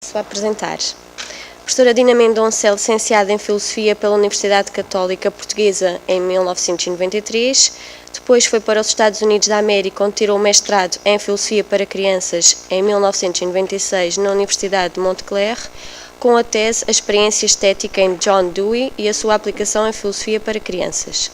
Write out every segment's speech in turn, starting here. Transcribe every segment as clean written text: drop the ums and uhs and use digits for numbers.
Passo a apresentar. A professora Dina Mendonça é licenciada em Filosofia pela Universidade Católica Portuguesa em 1993, depois foi para os Estados Unidos da América, onde tirou o mestrado em Filosofia para Crianças em 1996 na Universidade de Montclair, com a tese A Experiência Estética em John Dewey e a sua aplicação em Filosofia para Crianças.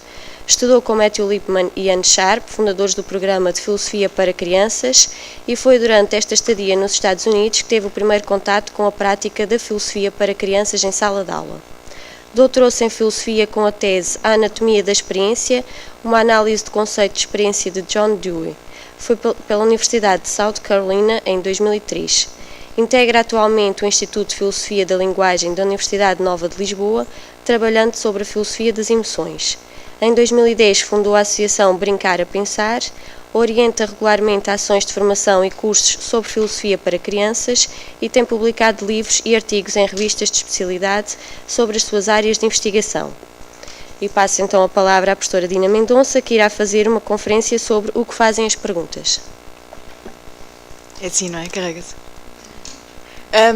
Estudou com Matthew Lipman e Anne Sharp, fundadores do programa de Filosofia para Crianças, e foi durante esta estadia nos Estados Unidos que teve o primeiro contato com a prática da Filosofia para Crianças em sala de aula. Doutorou-se em Filosofia com a tese A Anatomia da Experiência, uma análise do conceito de experiência de John Dewey. Foi pela Universidade de South Carolina em 2003. Integra atualmente o Instituto de Filosofia da Linguagem da Universidade Nova de Lisboa, trabalhando sobre a filosofia das emoções. Em 2010 fundou a Associação Brincar a Pensar, orienta regularmente ações de formação e cursos sobre filosofia para crianças e tem publicado livros e artigos em revistas de especialidade sobre as suas áreas de investigação. E passo então a palavra à professora Dina Mendonça, que irá fazer uma conferência sobre o que fazem as perguntas. É assim, não é? Carrega-se.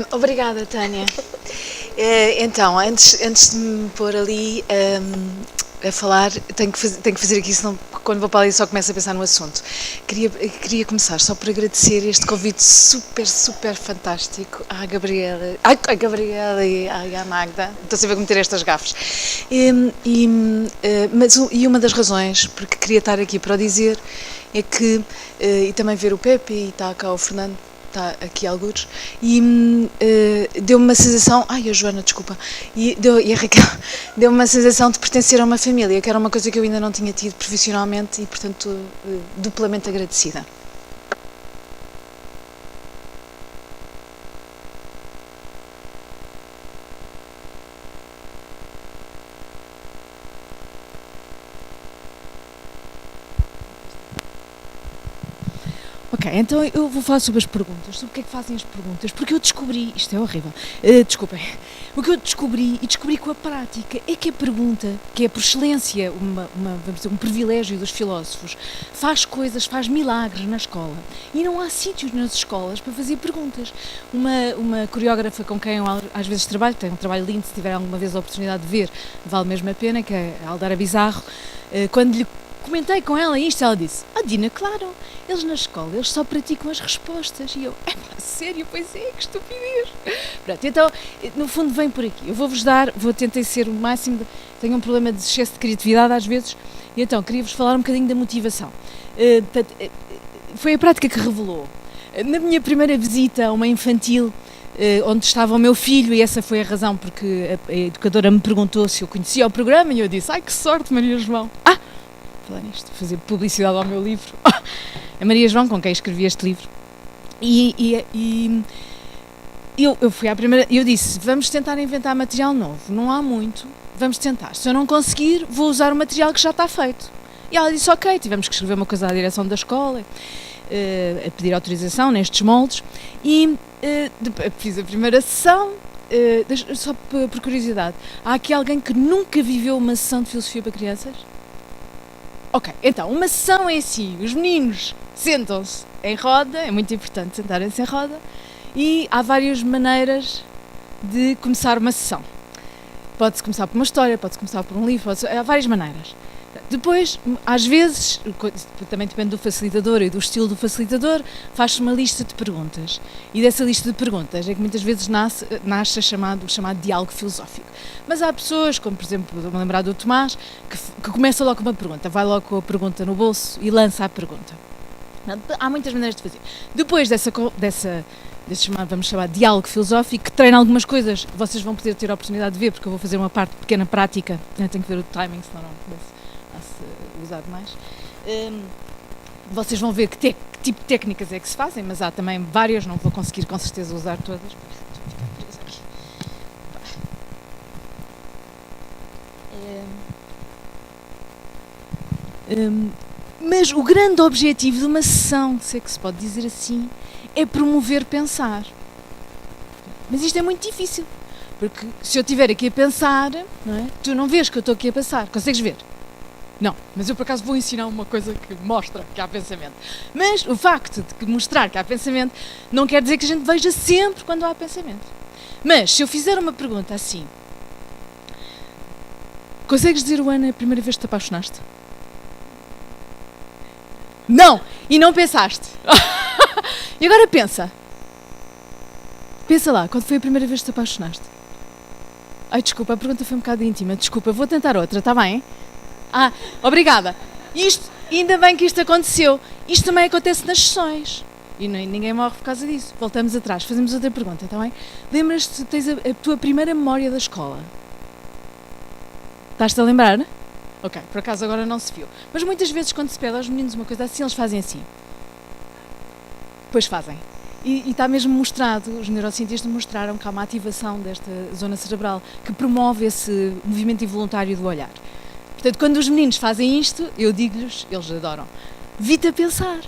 Obrigada, Tânia. Então, antes de me pôr ali a falar, tenho que fazer aqui, senão quando vou para ali só começo a pensar no assunto. Queria começar só por agradecer este convite super fantástico à Gabriela, e à Magda. Estou sempre a cometer estas gafes. E uma das razões porque queria estar aqui para o dizer é que, e também ver o Pepe, e está cá o Fernando, está aqui algures, e deu-me uma sensação, a Joana, desculpa, e a Raquel, deu-me uma sensação de pertencer a uma família, que era uma coisa que eu ainda não tinha tido profissionalmente e, portanto, duplamente agradecida. Ok, então eu vou falar sobre as perguntas, sobre o que é que fazem as perguntas, porque eu descobri, isto é horrível, desculpem, o que eu descobri com a prática é que a pergunta, que é por excelência vamos dizer, um privilégio dos filósofos, faz milagres na escola, e não há sítios nas escolas para fazer perguntas. Uma coreógrafa com quem eu às vezes trabalho, tem um trabalho lindo, se tiver alguma vez a oportunidade de ver, vale mesmo a pena, que é a Aldara Bizarro, quando lhe comentei com ela isto, ela disse, Dina, claro, eles na escola, eles só praticam as respostas. E eu, sério, pois é, que estupidez. Pronto, então, no fundo vem por aqui. Eu vou tentar ser o máximo, tenho um problema de excesso de criatividade às vezes, e então queria-vos falar um bocadinho da motivação. Foi a prática que revelou. Na minha primeira visita a uma infantil, onde estava o meu filho, e essa foi a razão porque a educadora me perguntou se eu conhecia o programa, e eu disse, que sorte, Maria João. Falar nisto, fazer publicidade ao meu livro. A Maria João, com quem escrevi este livro. E eu fui à primeira, eu disse, vamos tentar inventar material novo, não há muito, vamos tentar. Se eu não conseguir, vou usar o material que já está feito. E ela disse, ok, tivemos que escrever uma coisa à direção da escola, a pedir autorização nestes moldes, e fiz a primeira sessão. Só por curiosidade, há aqui alguém que nunca viveu uma sessão de filosofia para crianças? Ok, então, uma sessão é assim, os meninos sentam-se em roda, é muito importante sentarem-se em roda, e há várias maneiras de começar uma sessão. Pode-se começar por uma história, pode-se começar por um livro, há várias maneiras. Depois, às vezes, também depende do facilitador e do estilo do facilitador, faz-se uma lista de perguntas. E dessa lista de perguntas é que muitas vezes nasce o chamado diálogo filosófico. Mas há pessoas, como por exemplo, vou-me lembrar do Tomás, que começa logo com uma pergunta, vai logo com a pergunta no bolso e lança a pergunta. Há muitas maneiras de fazer. Depois desse vamos chamar de diálogo filosófico, que treina algumas coisas, vocês vão poder ter a oportunidade de ver, porque eu vou fazer uma parte pequena prática, tenho que ver o timing, senão não começo a usar demais. Vocês vão ver que tipo de técnicas é que se fazem, mas há também várias, não vou conseguir com certeza usar todas. Mas o grande objetivo de uma sessão, se é que se pode dizer assim, é promover pensar. Mas isto é muito difícil, porque se eu estiver aqui a pensar, não é? Tu não vês que eu estou aqui a pensar, consegues ver? Não, mas eu por acaso vou ensinar uma coisa que mostra que há pensamento. Mas o facto de mostrar que há pensamento não quer dizer que a gente veja sempre quando há pensamento. Mas se eu fizer uma pergunta assim, consegues dizer o ano é a primeira vez que te apaixonaste? Não! E não pensaste. E agora pensa. Pensa lá, quando foi a primeira vez que te apaixonaste? Ai, desculpa, a pergunta foi um bocado íntima. Desculpa, vou tentar outra, está bem? Ah, obrigada. Ainda bem que isto aconteceu. Isto também acontece nas sessões. E ninguém morre por causa disso. Voltamos atrás, fazemos outra pergunta, está bem? Lembras-te, tens a tua primeira memória da escola? Estás-te a lembrar? Ok, por acaso agora não se viu. Mas muitas vezes quando se pede aos meninos uma coisa assim, eles fazem assim. Pois fazem. E está mesmo mostrado, os neurocientistas mostraram que há uma ativação desta zona cerebral que promove esse movimento involuntário do olhar. Portanto, quando os meninos fazem isto, eu digo-lhes, eles adoram, vi-te a pensar.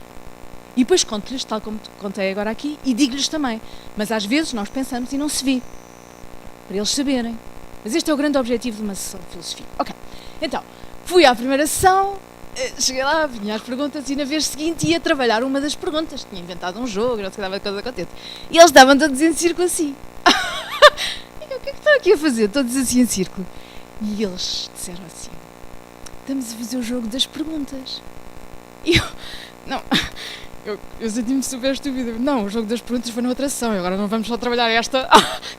E depois conto-lhes, tal como te contei agora aqui, e digo-lhes também. Mas às vezes nós pensamos e não se vê. Para eles saberem. Mas este é o grande objetivo de uma sessão de filosofia. Ok, então, fui à primeira sessão, cheguei lá, vinha às perguntas e na vez seguinte ia trabalhar uma das perguntas. Tinha inventado um jogo, não sei, dava coisa contente. E eles estavam todos em círculo assim. E eu, o que é que estão aqui a fazer? Todos assim em círculo. E eles disseram assim, estamos a fazer o jogo das perguntas. E eu, não, eu senti-me super estúpida. Não, o jogo das perguntas foi na outra sessão e agora não vamos só trabalhar esta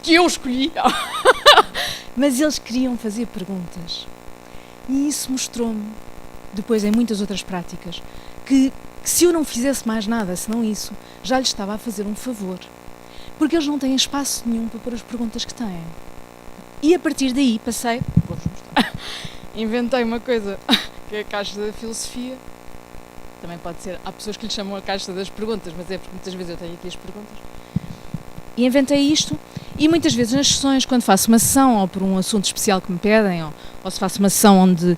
que eu escolhi. Mas eles queriam fazer perguntas. E isso mostrou-me, depois em muitas outras práticas, que se eu não fizesse mais nada, senão isso, já lhes estava a fazer um favor. Porque eles não têm espaço nenhum para pôr as perguntas que têm. E a partir daí passei, vou-vos mostrar, inventei uma coisa que é a caixa da filosofia. Também pode ser, há pessoas que lhe chamam a caixa das perguntas, mas é porque muitas vezes eu tenho aqui as perguntas. E inventei isto, e muitas vezes nas sessões, quando faço uma sessão, ou por um assunto especial que me pedem, ou se faço uma sessão onde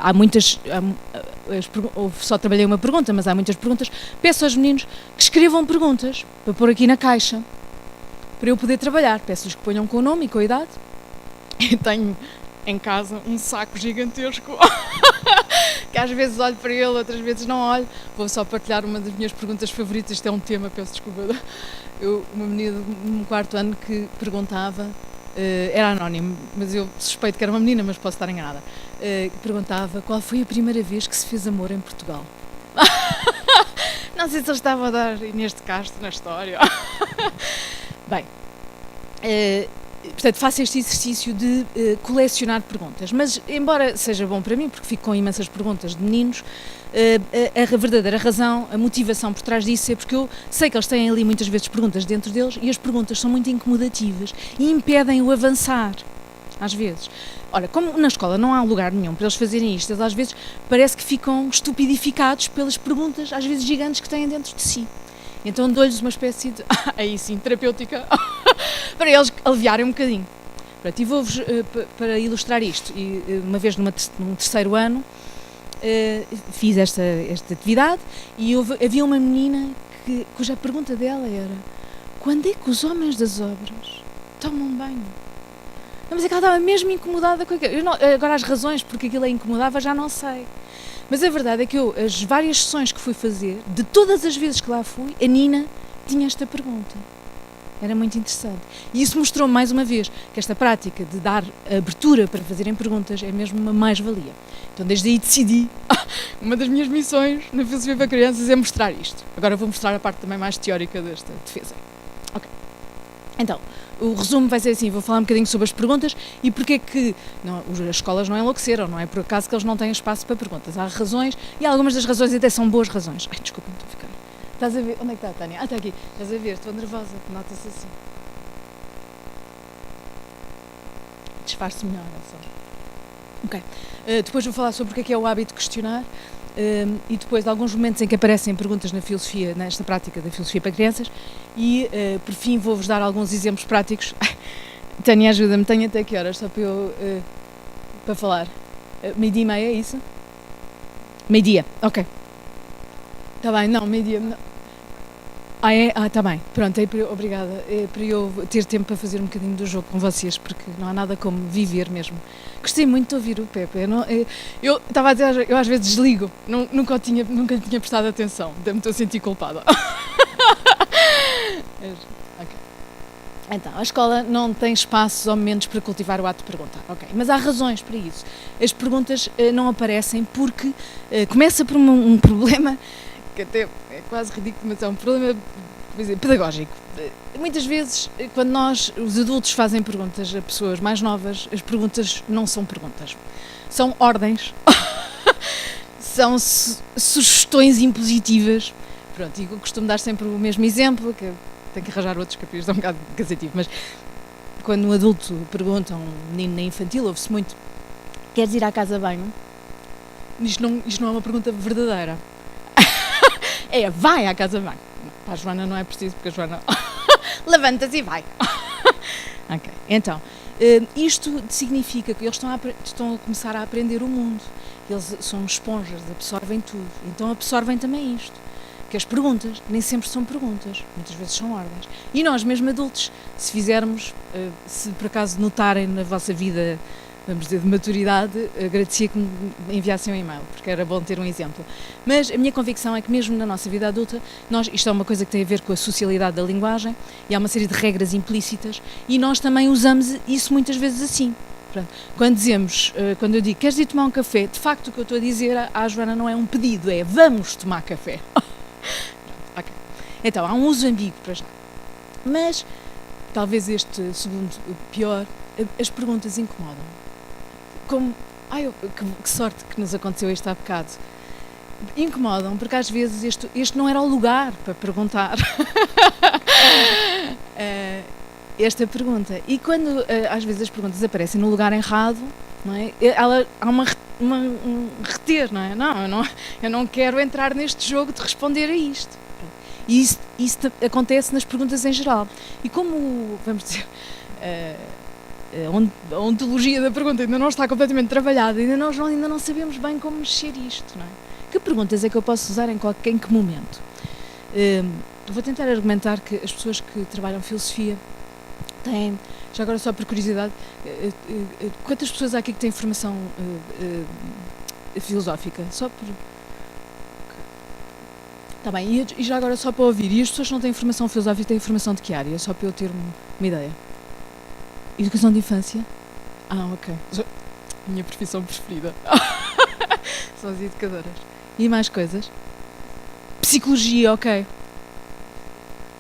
há muitas, ou só trabalhei uma pergunta, mas há muitas perguntas, peço aos meninos que escrevam perguntas, para pôr aqui na caixa, para eu poder trabalhar. Peço-lhes que ponham com o nome e com a idade. Eu tenho em casa um saco gigantesco, que às vezes olho para ele, outras vezes não olho. Vou só partilhar uma das minhas perguntas favoritas, isto é um tema, peço desculpa. Uma menina no quarto ano que perguntava, era anónimo, mas eu suspeito que era uma menina, mas posso estar enganada, que perguntava qual foi a primeira vez que se fez amor em Portugal. Não sei se ele estava a dar Inês de Castro na história. Bem, portanto, faço este exercício de colecionar perguntas, mas embora seja bom para mim, porque fico com imensas perguntas de meninos, a verdadeira razão, a motivação por trás disso é porque eu sei que eles têm ali muitas vezes perguntas dentro deles e as perguntas são muito incomodativas e impedem o avançar, às vezes. Ora, como na escola não há lugar nenhum para eles fazerem isto, eles às vezes parece que ficam estupidificados pelas perguntas, às vezes gigantes, que têm dentro de si. Então dou-lhes uma espécie de, aí sim, terapêutica, para eles aliviarem um bocadinho. Portanto, e vou-vos, para ilustrar isto, e uma vez num terceiro ano, fiz esta atividade e havia uma menina cuja pergunta dela era: quando é que os homens das obras tomam banho? Não, mas é que ela estava mesmo incomodada com aquilo. Agora as razões porque aquilo a incomodava já não sei. Mas a verdade é que eu, as várias sessões que fui fazer, de todas as vezes que lá fui, a Nina tinha esta pergunta. Era muito interessante. E isso mostrou-me mais uma vez que esta prática de dar abertura para fazerem perguntas é mesmo uma mais-valia. Então desde aí decidi, uma das minhas missões na filosofia para crianças é mostrar isto. Agora vou mostrar a parte também mais teórica desta defesa. Ok. Então, o resumo vai ser assim, vou falar um bocadinho sobre as perguntas e porque é que as escolas não enlouqueceram, não é por acaso que eles não têm espaço para perguntas. Há razões e algumas das razões até são boas razões. Ai, desculpa, estou a ficar. Estás a ver? Onde é que está a Tânia? Ah, está aqui. Estás a ver? Estou nervosa, nota-se assim. Disfarce melhor, é só. Ok. Depois vou falar sobre o que é o hábito de questionar e depois de alguns momentos em que aparecem perguntas na filosofia, nesta prática da filosofia para crianças e, por fim, vou-vos dar alguns exemplos práticos. Tânia, ajuda-me. Tenho até que horas só para eu para falar? Meio-dia e meia, é isso? Meio-dia, ok. Está bem, não, meio-dia... Ah, é? Ah, tá bem. Pronto, obrigada. É para eu ter tempo para fazer um bocadinho do jogo com vocês, porque não há nada como viver mesmo. Gostei muito de ouvir o Pepe. Eu estava a dizer, eu às vezes desligo, nunca lhe tinha prestado atenção. Até me estou a sentir culpada. Ok. Então, a escola não tem espaços ou momentos para cultivar o ato de perguntar, ok. Mas há razões para isso. As perguntas não aparecem porque começa por um problema que até é quase ridículo, mas é um problema pedagógico. Muitas vezes, quando os adultos, fazem perguntas a pessoas mais novas, as perguntas não são perguntas. São ordens, são sugestões impositivas. Pronto, e eu costumo dar sempre o mesmo exemplo, que tenho que arranjar outros capítulos, é um bocado cansativo, mas quando um adulto pergunta a um menino na infantil, ouve-se muito: queres ir à casa de banho? Isto não é uma pergunta verdadeira. É, vai à casa de banho. Para a Joana não é preciso, porque a Joana levanta-se e vai. Ok, então, isto significa que eles estão a começar a aprender o mundo. Eles são esponjas, absorvem tudo. Então absorvem também isto. Que as perguntas nem sempre são perguntas, muitas vezes são ordens. E nós, mesmo adultos, se fizermos, se por acaso notarem na vossa vida, vamos dizer, de maturidade, agradecia que me enviassem um e-mail, porque era bom ter um exemplo. Mas a minha convicção é que mesmo na nossa vida adulta, isto é uma coisa que tem a ver com a socialidade da linguagem, e há uma série de regras implícitas, e nós também usamos isso muitas vezes assim. Pronto. Quando eu digo, queres ir tomar um café, de facto o que eu estou a dizer à Joana não é um pedido, é vamos tomar café. Okay. Então, há um uso ambíguo para já. Mas, talvez este segundo, pior, as perguntas incomodam. Como, que sorte que nos aconteceu isto há bocado. Incomodam, porque às vezes este não era o lugar para perguntar esta pergunta. E quando às vezes as perguntas aparecem no lugar errado, não é? Há um reter, não é? Eu não quero entrar neste jogo de responder a isto. E isso acontece nas perguntas em geral. E como, vamos dizer, a ontologia da pergunta ainda não está completamente trabalhada, ainda não sabemos bem como mexer isto, não é? Que perguntas é que eu posso usar em que momento? Vou tentar argumentar que as pessoas que trabalham filosofia têm, já agora só por curiosidade, quantas pessoas há aqui que têm formação filosófica? Só por... Está bem, e já agora só para ouvir, e as pessoas que não têm formação filosófica têm formação de que área? Só para eu ter uma ideia. Educação de infância? Ah, ok. Minha profissão preferida. São as educadoras. E mais coisas? Psicologia, ok.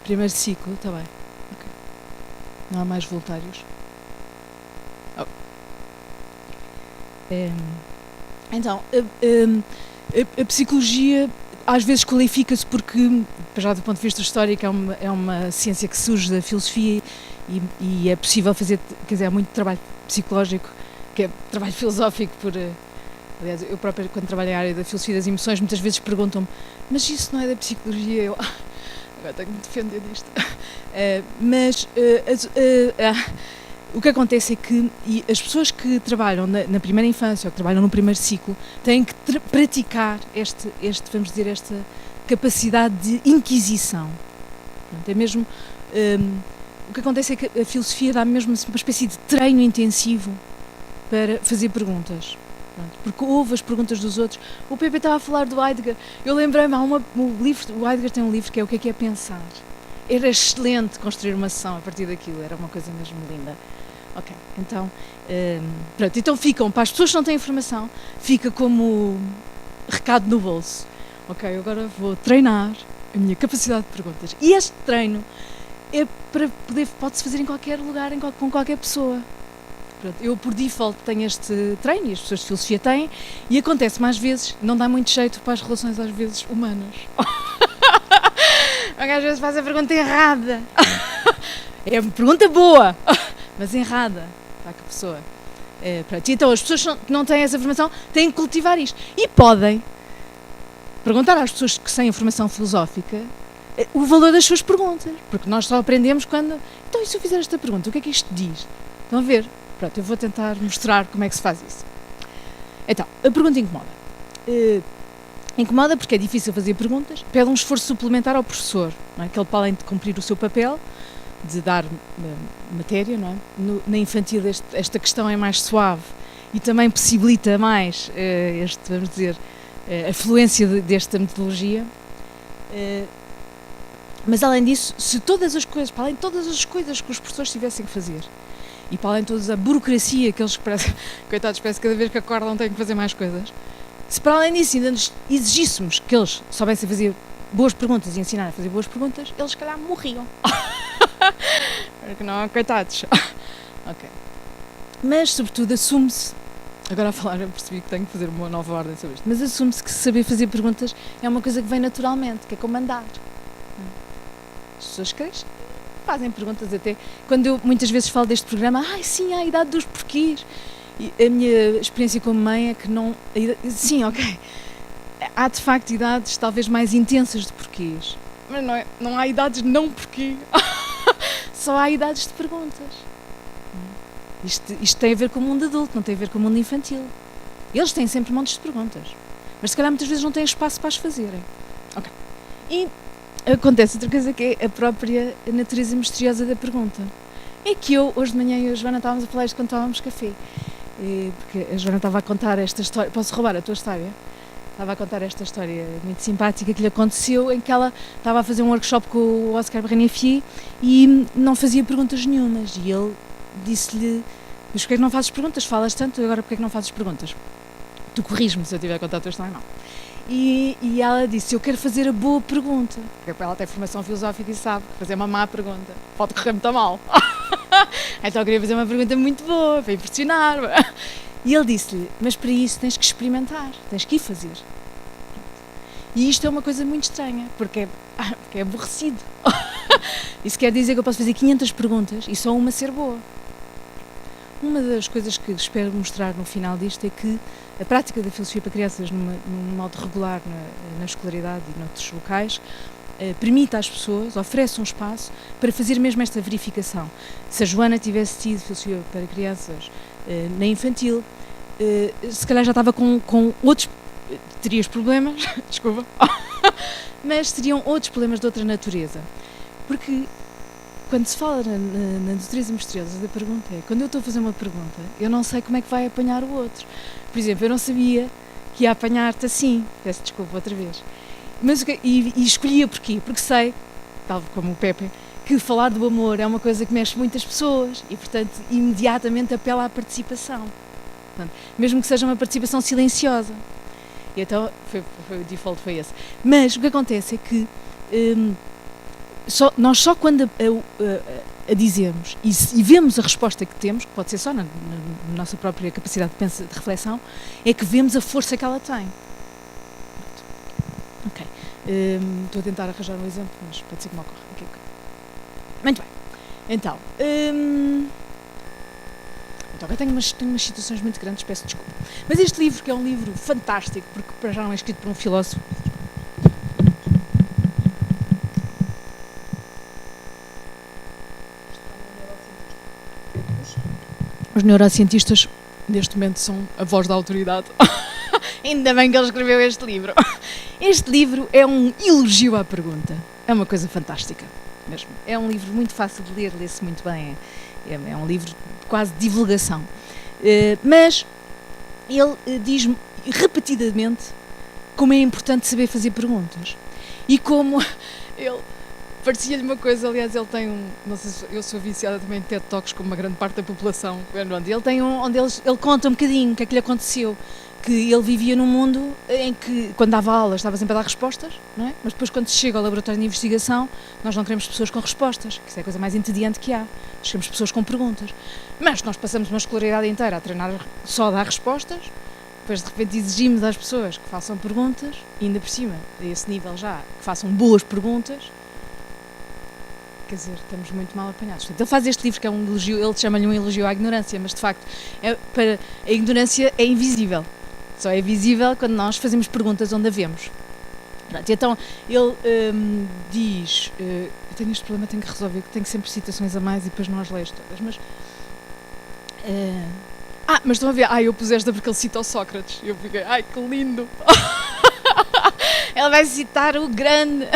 Primeiro ciclo, está bem. Okay. Não há mais voluntários? Oh. Então, a psicologia às vezes qualifica-se porque, já do ponto de vista histórico, é uma ciência que surge da filosofia e é possível fazer, quer dizer, há muito trabalho psicológico, que é trabalho filosófico aliás, eu própria, quando trabalho na área da filosofia das emoções, muitas vezes perguntam-me, mas isso não é da psicologia? Eu agora tenho que me defender disto. O que acontece é que as pessoas que trabalham na primeira infância ou que trabalham no primeiro ciclo têm que praticar vamos dizer, esta capacidade de inquisição. É mesmo, o que acontece é que a filosofia dá mesmo uma espécie de treino intensivo para fazer perguntas. Porque ouve as perguntas dos outros. O Pepe estava a falar do Heidegger. Eu lembrei-me, o Heidegger tem um livro que é O que é pensar. Era excelente construir uma sessão a partir daquilo, era uma coisa mesmo linda. Ok, então, pronto, então para as pessoas que não têm informação, fica como recado no bolso. Ok, agora vou treinar a minha capacidade de perguntas. E este treino pode-se fazer em qualquer lugar, com qualquer pessoa. Pronto, eu, por default, tenho este treino, e as pessoas de filosofia têm, e acontece mais vezes, não dá muito jeito para as relações, às vezes, humanas. Às vezes faz a pergunta errada. É uma pergunta boa, mas errada para a pessoa. Então, as pessoas que não têm essa formação têm que cultivar isto. E podem perguntar às pessoas que têm formação filosófica o valor das suas perguntas. Porque nós só aprendemos quando... Então, e se eu fizer esta pergunta, o que é que isto diz? Estão a ver? Pronto, eu vou tentar mostrar como é que se faz isso. Então, a pergunta incomoda. Incomoda porque é difícil fazer perguntas, pede um esforço suplementar ao professor, não é? Que ele, para além de cumprir o seu papel, de dar matéria, não é? Na infantil esta questão é mais suave e também possibilita mais vamos dizer, a fluência desta metodologia. Mas além disso, se todas as coisas, para além de todas as coisas que os professores tivessem que fazer, e para além de toda a burocracia que eles, coitados, parece que cada vez que acordam têm que fazer mais coisas, se para além disso ainda nos exigíssemos que eles soubessem fazer boas perguntas e ensinar a fazer boas perguntas, eles se calhar morriam. Porque não, coitados. Ok. Mas, sobretudo, assume-se, agora a falar eu percebi que tenho que fazer uma nova ordem sobre isto, mas assume-se que saber fazer perguntas é uma coisa que vem naturalmente, que é comandar. As pessoas crescem, fazem perguntas até. Quando eu muitas vezes falo deste programa, sim, há a idade dos porquês. E a minha experiência como mãe é que não... Sim, ok. Há de facto idades talvez mais intensas de porquês. Mas não há idades não porquê. Só há idades de perguntas. Isto tem a ver com o mundo adulto, não tem a ver com o mundo infantil. Eles têm sempre montes de perguntas. Mas se calhar muitas vezes não têm espaço para as fazerem. Ok. E acontece outra coisa que é a própria natureza misteriosa da pergunta. É que hoje de manhã e a Joana estávamos a falar isto quando tomávamos café. Porque a Joana estava a contar esta história. Posso roubar a tua história? Estava a contar esta história muito simpática que lhe aconteceu, em que ela estava a fazer um workshop com o Oscar Bernier e não fazia perguntas nenhumas. E ele disse-lhe: mas porquê é que não fazes perguntas? Falas tanto, agora porquê é que não fazes perguntas? Tu corriges-me se eu estiver a contar a tua história, não. E ela disse: eu quero fazer a boa pergunta. Porque ela tem formação filosófica e sabe que fazer uma má pergunta pode correr muito mal. Então eu queria fazer uma pergunta muito boa, para impressionar. E ele disse-lhe: mas para isso tens que experimentar, tens que ir fazer. E isto é uma coisa muito estranha, porque é aborrecido. Isso quer dizer que eu posso fazer 500 perguntas e só uma ser boa. Uma das coisas que espero mostrar no final disto é que a prática da filosofia para crianças num modo regular na escolaridade e noutros locais permite às pessoas, oferece um espaço para fazer mesmo esta verificação. Se a Joana tivesse tido filosofia para crianças na infantil, se calhar já estava com outros... terias problemas, desculpa, mas teriam outros problemas de outra natureza. Porque quando se fala na natureza misteriosa da pergunta, quando eu estou a fazer uma pergunta, eu não sei como é que vai apanhar o outro. Por exemplo, eu não sabia que ia apanhar-te assim, peço desculpa outra vez. Mas, e escolhia porquê? Porque sei, tal como o Pepe, que falar do amor é uma coisa que mexe muitas pessoas e, portanto, imediatamente apela à participação. Portanto, mesmo que seja uma participação silenciosa. E então, o default foi esse. Mas o que acontece é que nós só quando a dizemos e vemos a resposta que temos, que pode ser só na nossa própria capacidade de reflexão, é que vemos a força que ela tem. Ok. Estou a tentar arranjar um exemplo, mas pode ser que me ocorra. Okay. Muito bem. Então, eu tenho umas situações muito grandes, peço desculpa. Mas este livro, que é um livro fantástico, porque para já não é escrito por um filósofo. Os neurocientistas, neste momento, são a voz da autoridade. Ainda bem que ele escreveu este livro. Este livro é um elogio à pergunta. É uma coisa fantástica, mesmo. É um livro muito fácil de ler, lê-se muito bem. É um livro de quase divulgação. Mas ele diz repetidamente como é importante saber fazer perguntas. E como ele... Parecia-lhe uma coisa, aliás, ele tem não sei se eu sou viciada também em TED Talks como uma grande parte da população, ele tem onde ele conta um bocadinho o que é que lhe aconteceu, que ele vivia num mundo em que, quando dava aulas, estava sempre a dar respostas, não é? Mas depois, quando se chega ao laboratório de investigação, nós não queremos pessoas com respostas, que isso é a coisa mais entediante que há. Nós queremos pessoas com perguntas. Mas nós passamos uma escolaridade inteira a treinar só a dar respostas, depois de repente exigimos às pessoas que façam perguntas, e ainda por cima, a esse nível já, que façam boas perguntas. Quer dizer, estamos muito mal apanhados. Portanto, ele faz este livro que é um elogio, ele chama-lhe um elogio à ignorância, mas de facto a ignorância é invisível. Só é visível quando nós fazemos perguntas onde a vemos. Pronto, então ele diz, eu tenho este problema, tenho que resolver, que tenho sempre citações a mais e depois não as leio todas, mas... mas estão a ver, eu pus esta porque ele cita o Sócrates. E eu fiquei, que lindo! Ela vai citar o grande...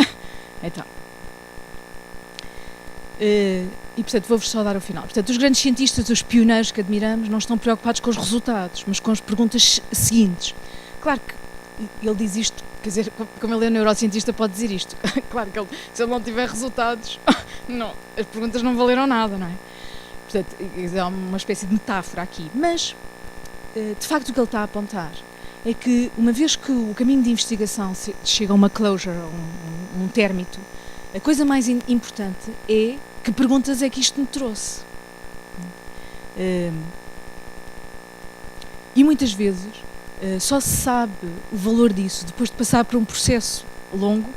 Então... e portanto vou-vos só dar o final. Portanto, os grandes cientistas, os pioneiros que admiramos, não estão preocupados com os resultados, mas com as perguntas seguintes. Claro que ele diz isto, quer dizer, como ele é neurocientista, pode dizer isto. Claro que se ele não tiver resultados, não, as perguntas não valeram nada, não é? Portanto, é uma espécie de metáfora aqui. Mas, de facto, o que ele está a apontar é que, uma vez que o caminho de investigação chega a uma closure, a um término, a coisa mais importante é que perguntas é que isto me trouxe. E muitas vezes só se sabe o valor disso depois de passar por um processo longo.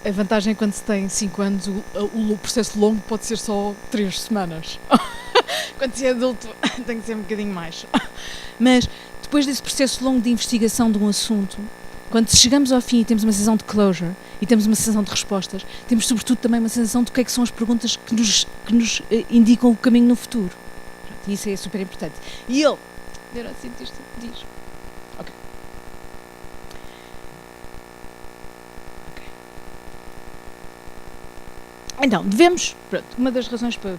A vantagem é quando se tem 5 anos, o processo longo pode ser só 3 semanas. Quando se é adulto tem que ser um bocadinho mais. Mas depois desse processo longo de investigação de um assunto, quando chegamos ao fim e temos uma sensação de closure e temos uma sensação de respostas, temos sobretudo também uma sensação do que é que são as perguntas que nos indicam o caminho no futuro. E isso é super importante. E ele, neurocientista, diz... Ok. Então, devemos... Pronto, uma das razões para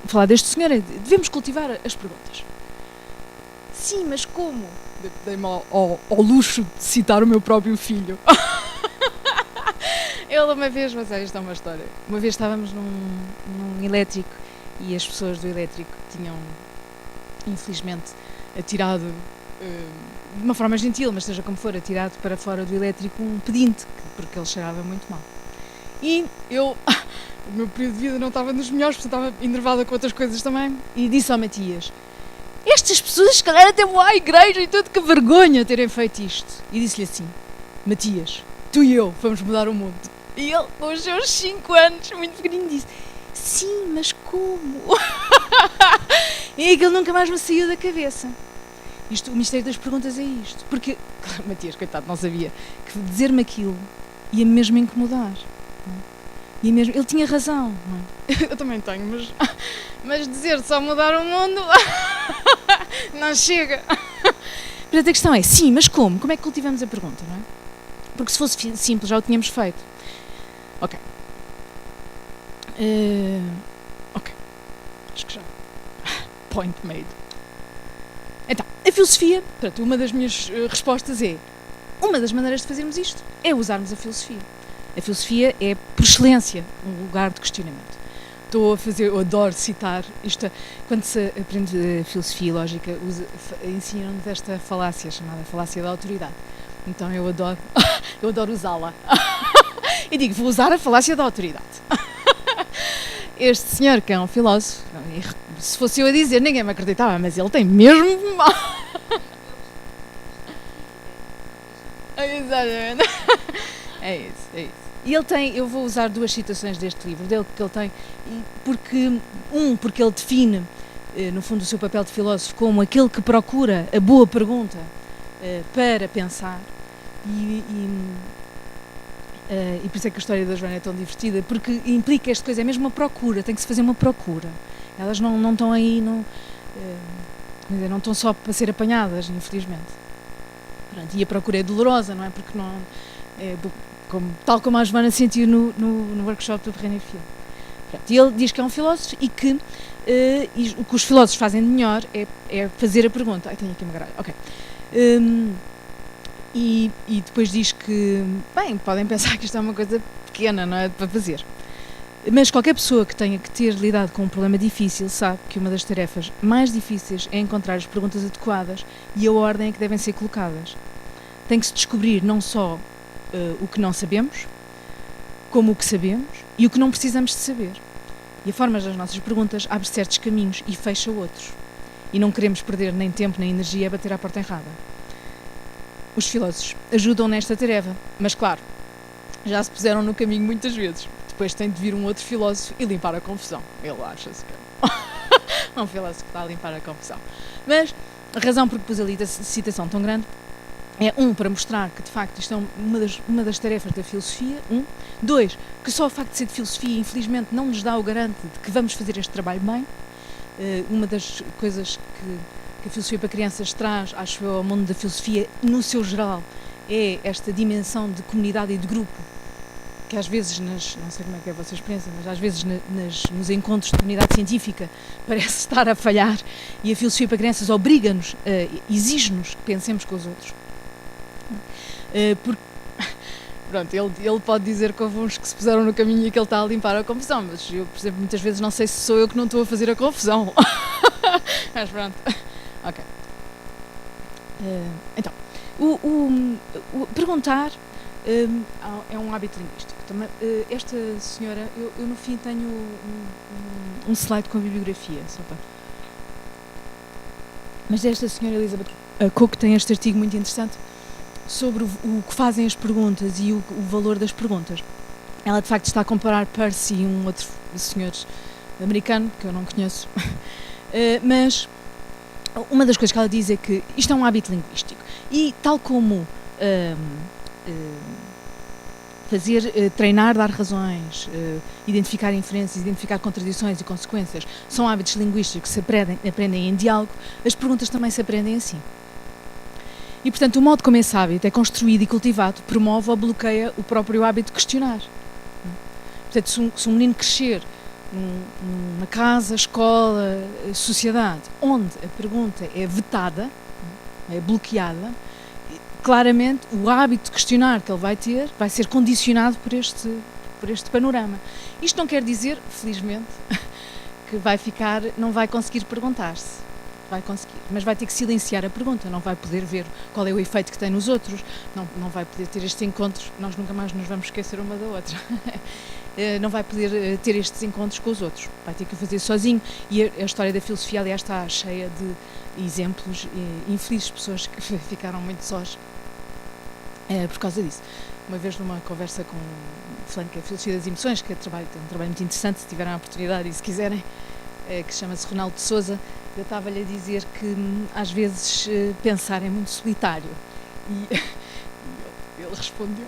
falar deste senhor é devemos cultivar as perguntas. Sim, mas como? Dei-me ao luxo de citar o meu próprio filho. Ele uma vez, mas isto é uma história. Uma vez estávamos num elétrico e as pessoas do elétrico tinham, infelizmente, atirado, de uma forma gentil, mas seja como for, atirado para fora do elétrico um pedinte, porque ele cheirava muito mal. E eu, o meu período de vida não estava nos melhores, porque estava enervada com outras coisas também, e disse ao Matias: estas pessoas, se calhar, até vão à igreja e tudo, que vergonha terem feito isto. E disse-lhe assim: Matias, tu e eu vamos mudar o mundo. E ele, com os seus 5 anos, muito pequenino, disse: sim, mas como? E aquilo nunca mais me saiu da cabeça. O mistério das perguntas é isto. Porque, claro, Matias, coitado, não sabia que dizer-me aquilo ia mesmo incomodar. E mesmo, ele tinha razão, não é? Eu também tenho, mas dizer só mudar o mundo não chega. Portanto, a questão é, sim, mas como? Como é que cultivamos a pergunta, não é? Porque se fosse simples já o tínhamos feito. Ok. Ok. Acho que já. Point made. Então, a filosofia, portanto, uma das minhas respostas é, uma das maneiras de fazermos isto é usarmos a filosofia. A filosofia é, por excelência, um lugar de questionamento. Eu adoro citar isto. Quando se aprende filosofia e lógica, ensinam-nos esta falácia, chamada falácia da autoridade. Então eu adoro usá-la. E digo, vou usar a falácia da autoridade. Este senhor, que é um filósofo, se fosse eu a dizer, ninguém me acreditava, mas ele tem mesmo... Exatamente. É isso. E ele tem, eu vou usar 2 citações deste livro dele, que ele tem, porque ele define, no fundo, o seu papel de filósofo como aquele que procura a boa pergunta para pensar, e por isso é que a história da Joana é tão divertida, porque implica esta coisa, é mesmo uma procura, tem que se fazer uma procura. Elas não estão aí, não estão só para ser apanhadas, infelizmente. Pronto, e a procura é dolorosa, não é? Porque não... tal como a Joana sentiu no workshop do René Filho. E ele diz que é um filósofo e que o que os filósofos fazem de melhor é fazer a pergunta. Tenho aqui uma garagem. Ok. E depois diz que, bem, podem pensar que isto é uma coisa pequena, não é? Para fazer. Mas qualquer pessoa que tenha que ter lidado com um problema difícil sabe que uma das tarefas mais difíceis é encontrar as perguntas adequadas e a ordem em que devem ser colocadas. Tem que se descobrir não só o que não sabemos, como o que sabemos e o que não precisamos de saber. E a forma das nossas perguntas abre certos caminhos e fecha outros. E não queremos perder nem tempo nem energia a bater à porta errada. Os filósofos ajudam nesta tarefa, mas claro, já se puseram no caminho muitas vezes. Depois tem de vir um outro filósofo e limpar a confusão. Ele acha-se que é um filósofo que está a limpar a confusão. Mas a razão por que pus ali a citação tão grande é, para mostrar que, de facto, isto é uma das tarefas da filosofia. 2, que só o facto de ser de filosofia, infelizmente, não nos dá o garante de que vamos fazer este trabalho bem. Uma das coisas que a filosofia para crianças traz, acho eu, ao mundo da filosofia, no seu geral, é esta dimensão de comunidade e de grupo, que às vezes, não sei como é que é a vossa experiência, mas às vezes nos encontros de comunidade científica parece estar a falhar, e a filosofia para crianças obriga-nos, exige-nos que pensemos com os outros. Porque, pronto, ele pode dizer que houve uns que se puseram no caminho e que ele está a limpar a confusão, mas eu, por exemplo, muitas vezes não sei se sou eu que não estou a fazer a confusão. Mas pronto. Ok. Então, perguntar é um hábito linguístico. Também, esta senhora, eu no fim tenho um slide com a bibliografia, só para... Mas esta senhora Elizabeth Cook tem este artigo muito interessante sobre o que fazem as perguntas e o valor das perguntas. Ela de facto está a comparar Percy e um outro senhor americano, que eu não conheço, mas uma das coisas que ela diz é que isto é um hábito linguístico e tal como treinar, dar razões, identificar inferências, identificar contradições e consequências são hábitos linguísticos que se aprendem em diálogo, as perguntas também se aprendem assim. E, portanto, o modo como esse hábito é construído e cultivado promove ou bloqueia o próprio hábito de questionar. Portanto, se um menino crescer numa casa, escola, sociedade, onde a pergunta é vetada, é bloqueada, claramente o hábito de questionar que ele vai ter vai ser condicionado por este panorama. Isto não quer dizer, felizmente, que não vai conseguir perguntar-se. Vai conseguir, mas vai ter que silenciar a pergunta, não vai poder ver qual é o efeito que tem nos outros, não vai poder ter estes encontros, nós nunca mais nos vamos esquecer uma da outra, não vai poder ter estes encontros com os outros, vai ter que o fazer sozinho. E a história da filosofia, aliás, está cheia de exemplos infelizes, pessoas que ficaram muito sós por causa disso. Uma vez numa conversa com o fulano que é a Filosofia das Emoções, que tem um trabalho muito interessante, se tiverem a oportunidade e se quiserem, que chama-se Ronaldo de Sousa, eu estava-lhe a dizer que às vezes pensar é muito solitário. E ele respondeu: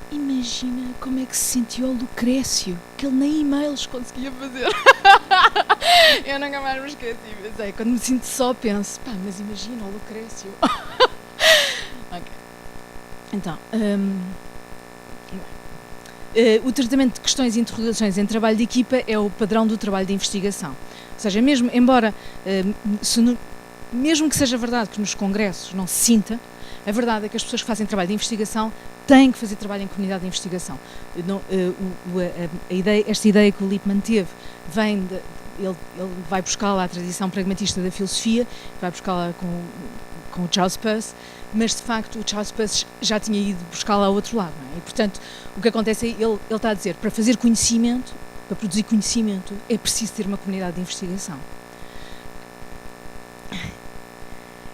imagina como é que se sentiu o Lucrécio, que ele nem e-mails conseguia fazer. Eu nunca mais me esqueci. Pensei, quando me sinto só, penso: pá, mas imagina o Lucrécio. Ok. Então, o tratamento de questões e interrogações em trabalho de equipa é o padrão do trabalho de investigação. Ou seja, mesmo que seja verdade que nos congressos não se sinta, a verdade é que as pessoas que fazem trabalho de investigação têm que fazer trabalho em comunidade de investigação. Esta ideia que o Lippmann teve vem ele vai buscá-la à tradição pragmatista da filosofia, vai buscá-la com o Charles Peirce, mas de facto o Charles Peirce já tinha ido buscá-la ao outro lado, não é? E portanto o que acontece é ele está a dizer, para fazer conhecimento, para produzir conhecimento, é preciso ter uma comunidade de investigação.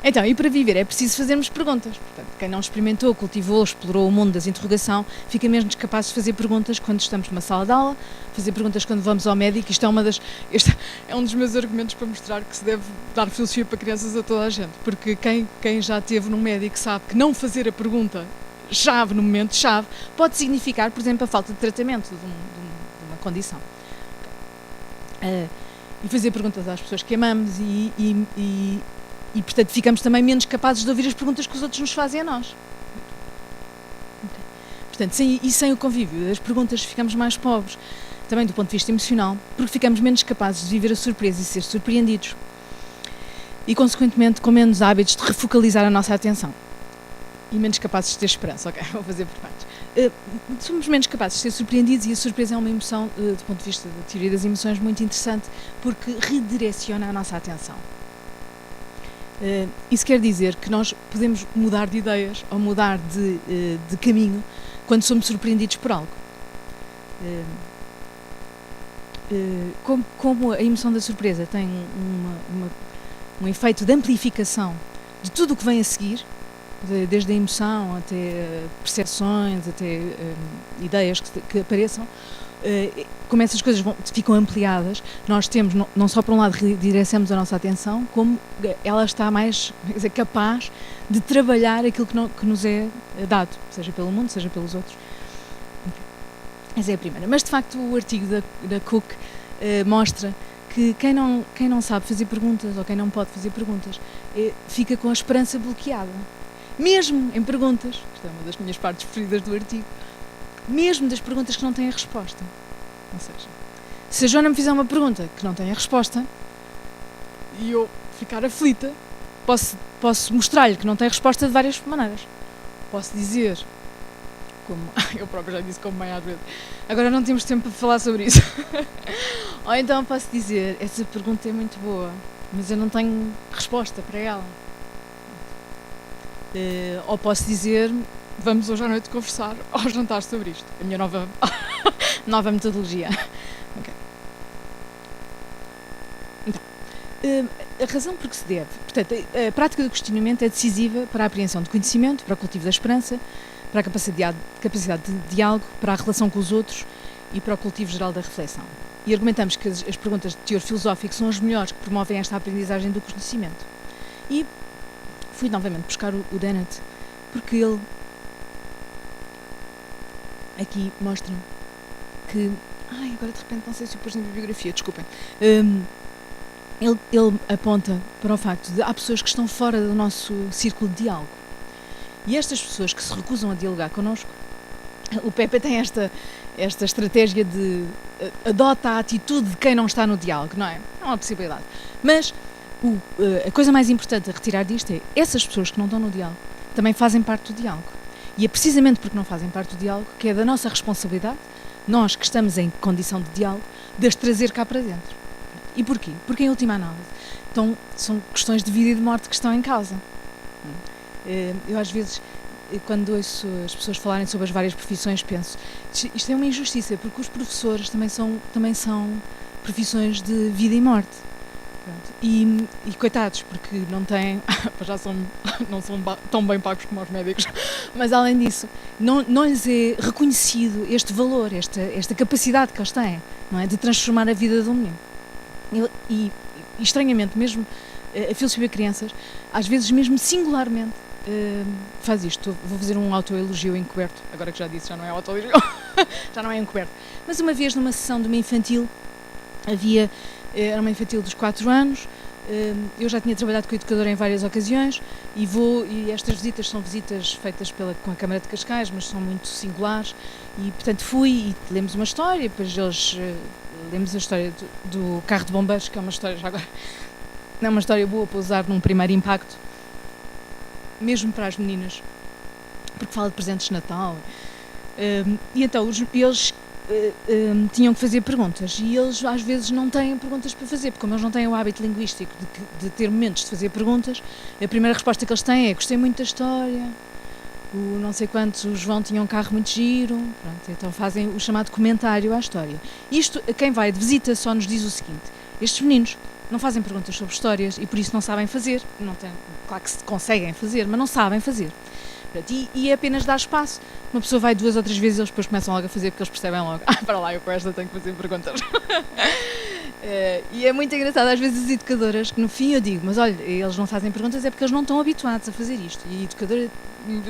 Então, e para viver é preciso fazermos perguntas. Portanto, quem não experimentou, cultivou, explorou o mundo das interrogação, fica mesmo capaz de fazer perguntas quando estamos numa sala de aula, fazer perguntas quando vamos ao médico. Este é um dos meus argumentos para mostrar que se deve dar filosofia para crianças a toda a gente. Porque quem já esteve num médico sabe que não fazer a pergunta chave, no momento chave, pode significar, por exemplo, a falta de tratamento de uma condição. E fazer perguntas às pessoas que amamos e, portanto, ficamos também menos capazes de ouvir as perguntas que os outros nos fazem a nós. Okay. Portanto, sem o convívio das perguntas, ficamos mais pobres, também do ponto de vista emocional, porque ficamos menos capazes de viver a surpresa e ser surpreendidos. E, consequentemente, com menos hábitos de refocalizar a nossa atenção. E menos capazes de ter esperança. Ok, vou fazer por partes. Somos menos capazes de ser surpreendidos e a surpresa é uma emoção, do ponto de vista da teoria das emoções, muito interessante, porque redireciona a nossa atenção. Isso quer dizer que nós podemos mudar de ideias ou mudar de caminho quando somos surpreendidos por algo. Como a emoção da surpresa tem um efeito de amplificação de tudo o que vem a seguir, desde a emoção até percepções, até ideias que apareçam, como essas coisas ficam ampliadas, nós temos, não só por um lado redirecionamos a nossa atenção, como ela está mais capaz de trabalhar aquilo que nos é dado, seja pelo mundo, seja pelos outros. Essa é a primeira. Mas de facto o artigo da Cook mostra que quem não sabe fazer perguntas ou quem não pode fazer perguntas fica com a esperança bloqueada. mesmo em perguntas, isto é uma das minhas partes preferidas do artigo, mesmo das perguntas que não têm a resposta. Ou seja, se a Joana me fizer uma pergunta que não tem a resposta e eu ficar aflita, posso mostrar-lhe que não tem resposta de várias maneiras. Posso dizer, como eu própria já disse como mãe às vezes, agora não temos tempo para falar sobre isso. Ou então posso dizer, essa pergunta é muito boa, mas eu não tenho resposta para ela. Ou posso dizer, vamos hoje à noite conversar ao jantar sobre isto. A minha nova metodologia. Okay. Então, a razão por que se deve. Portanto, a prática do questionamento é decisiva para a apreensão de conhecimento, para o cultivo da esperança, para a capacidade de diálogo, para a relação com os outros e para o cultivo geral da reflexão. E argumentamos que as perguntas de teor filosófico são as melhores que promovem esta aprendizagem do conhecimento. E fui novamente buscar o Dennett, porque ele aqui mostra que... agora de repente não sei se eu pus na bibliografia, desculpem. Ele aponta para o facto de há pessoas que estão fora do nosso círculo de diálogo. E estas pessoas que se recusam a dialogar connosco, o Pepe tem esta estratégia de adota a atitude de quem não está no diálogo, não é? É uma possibilidade. Mas a coisa mais importante a retirar disto é essas pessoas que não estão no diálogo também fazem parte do diálogo. E é precisamente porque não fazem parte do diálogo que é da nossa responsabilidade, nós que estamos em condição de diálogo, de as trazer cá para dentro. E porquê? Porque, em última análise, então, são questões de vida e de morte que estão em causa. Eu, às vezes, quando ouço as pessoas falarem sobre as várias profissões, penso, isto é uma injustiça, porque os professores também são profissões de vida e morte. E coitados, porque não têm, não são tão bem pagos como os médicos, mas além disso, não lhes é reconhecido este valor, esta capacidade que eles têm, não é? De transformar a vida de um menino. E estranhamente, mesmo a filosofia de crianças, às vezes mesmo singularmente, faz isto. Vou fazer um autoelogio encoberto, agora que já disse, já não é autoelogio, já não é encoberto. Mas uma vez numa sessão de uma infantil, era uma infantil dos 4 anos, eu já tinha trabalhado com a educadora em várias ocasiões e estas visitas são visitas feitas com a Câmara de Cascais, mas são muito singulares e, portanto, fui e lemos uma história, depois lemos a história do carro de bombeiros, que é uma história, já agora, não é uma história boa para usar num primeiro impacto, mesmo para as meninas, porque fala de presentes de Natal. E então, eles tinham que fazer perguntas e eles às vezes não têm perguntas para fazer, porque como eles não têm o hábito linguístico de ter momentos de fazer perguntas, a primeira resposta que eles têm é: gostei muito da história, o não sei quantos, o João tinha um carro muito giro. Pronto, então fazem o chamado comentário à história. Isto, a quem vai de visita só nos diz o seguinte: estes meninos não fazem perguntas sobre histórias e por isso não sabem fazer, claro que se conseguem fazer, mas não sabem fazer. E é apenas dar espaço. Uma pessoa vai 2 ou 3 vezes e eles depois começam logo a fazer, porque eles percebem logo: para lá, eu com esta tenho que fazer perguntas. E é muito engraçado, às vezes, as educadoras, que no fim eu digo: mas olha, eles não fazem perguntas é porque eles não estão habituados a fazer isto. E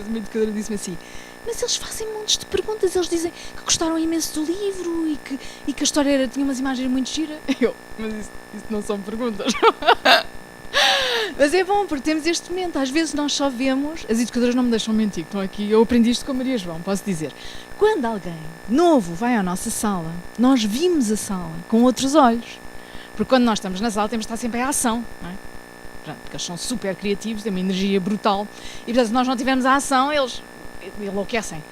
uma educadora disse-me assim: mas eles fazem montes de perguntas, eles dizem que gostaram imenso do livro e que a história tinha umas imagens muito giras. Mas isso não são perguntas. Mas é bom, porque temos este momento. Às vezes nós só vemos, as educadoras não me deixam mentir, estão aqui, eu aprendi isto com a Maria João, posso dizer. Quando alguém novo vai à nossa sala, nós vimos a sala com outros olhos. Porque quando nós estamos na sala temos de estar sempre em ação, não é? Porque eles são super criativos, têm uma energia brutal. E portanto, se nós não tivermos a ação, eles enlouquecem.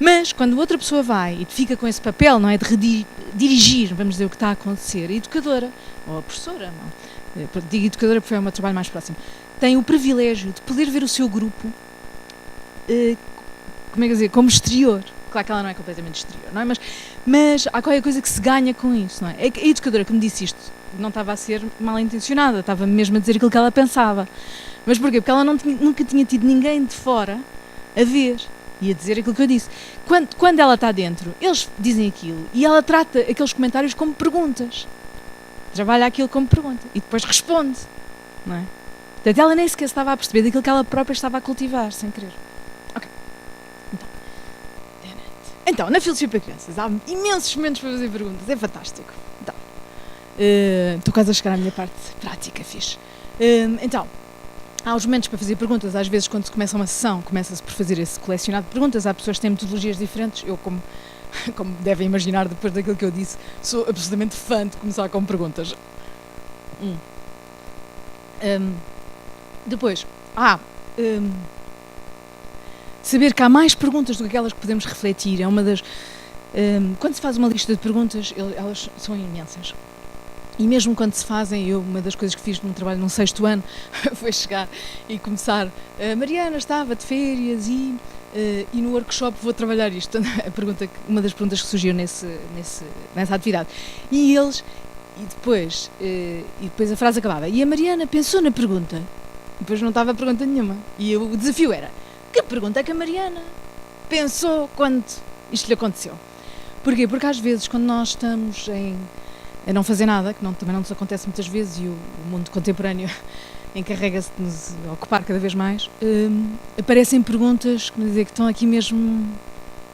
Mas quando outra pessoa vai e fica com esse papel, não é, de dirigir, vamos dizer, o que está a acontecer, a educadora, ou a professora, não, digo educadora porque foi o meu trabalho mais próximo, tem o privilégio de poder ver o seu grupo, como é que dizer, como exterior. Claro que ela não é completamente exterior, não é? Mas há qualquer coisa que se ganha com isso, não é? A educadora que me disse isto não estava a ser mal intencionada, estava mesmo a dizer aquilo que ela pensava. Mas porquê? Porque ela nunca tinha tido ninguém de fora a ver e a dizer aquilo que eu disse. Quando ela está dentro, eles dizem aquilo e ela trata aqueles comentários como perguntas. Trabalha aquilo como pergunta e depois responde, não é? Portanto, ela nem sequer estava a perceber daquilo que ela própria estava a cultivar, sem querer. Ok. Então, na filosofia para crianças há imensos momentos para fazer perguntas, é fantástico. Então, estou quase a chegar à minha parte prática, fixe. Então, Há os momentos para fazer perguntas, às vezes quando se começa uma sessão, começa-se por fazer esse colecionado de perguntas, há pessoas que têm metodologias diferentes, eu como devem imaginar depois daquilo que eu disse, sou absolutamente fã de começar com perguntas. Depois, saber que há mais perguntas do que aquelas que podemos refletir, é uma das... quando se faz uma lista de perguntas, elas são imensas. E mesmo quando se fazem, uma das coisas que fiz num trabalho no 6º ano foi chegar e começar. Mariana estava de férias e no workshop vou trabalhar isto. Uma das perguntas que surgiu nessa atividade. E depois a frase acabava. E a Mariana pensou na pergunta. Depois não estava pergunta nenhuma. E o desafio era: que pergunta é que a Mariana pensou quando isto lhe aconteceu? Porquê? Porque às vezes, quando nós estamos a não fazer nada, que também não nos acontece muitas vezes, e o mundo contemporâneo encarrega-se de nos ocupar cada vez mais, aparecem perguntas que estão aqui mesmo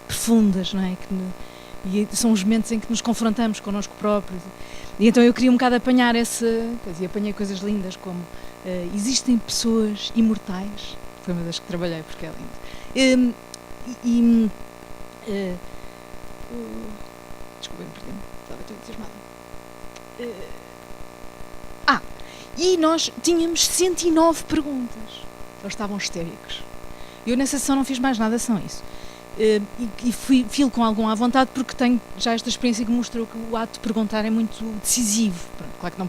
profundas, não é? E são os momentos em que nos confrontamos connosco próprios. E então eu queria um bocado apanhar essa coisa, e apanhei coisas lindas como existem pessoas imortais, foi uma das que trabalhei porque é lindo. Desculpem, perdi-me, estava tão entusiasmada. E nós tínhamos 109 perguntas. Eles estavam histéricos. Eu nessa sessão não fiz mais nada, são isso. E fui com algum à vontade porque tenho já esta experiência que mostrou que o ato de perguntar é muito decisivo. Pronto, claro que não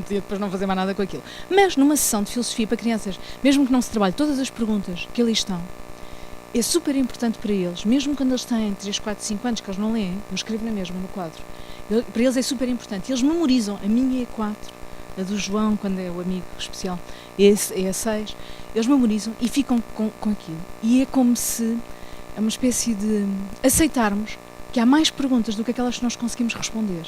podia depois não fazer mais nada com aquilo. Mas numa sessão de filosofia para crianças, mesmo que não se trabalhe todas as perguntas que ali estão, é super importante para eles, mesmo quando eles têm 3, 4, 5 anos, que eles não leem, eu escrevo na mesma, no quadro. Para eles é super importante. Eles memorizam. A minha é 4, a do João, quando é o amigo especial, é a 6. Eles memorizam e ficam com aquilo. E é como se é uma espécie de aceitarmos que há mais perguntas do que aquelas que nós conseguimos responder.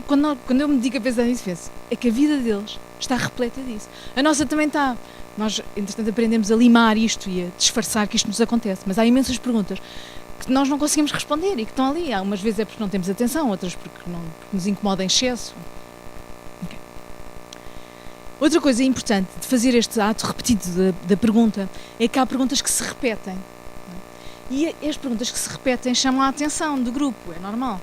Quando eu me digo a pensar nisso, penso, é que a vida deles está repleta disso. A nossa também está. Nós, entretanto, aprendemos a limar isto e a disfarçar que isto nos acontece. Mas há imensas perguntas que nós não conseguimos responder e que estão ali. Algumas vezes é porque não temos atenção, outras porque nos incomoda em excesso. Okay. Outra coisa importante de fazer este ato repetido da pergunta é que há perguntas que se repetem. E as perguntas que se repetem chamam a atenção do grupo, é normal.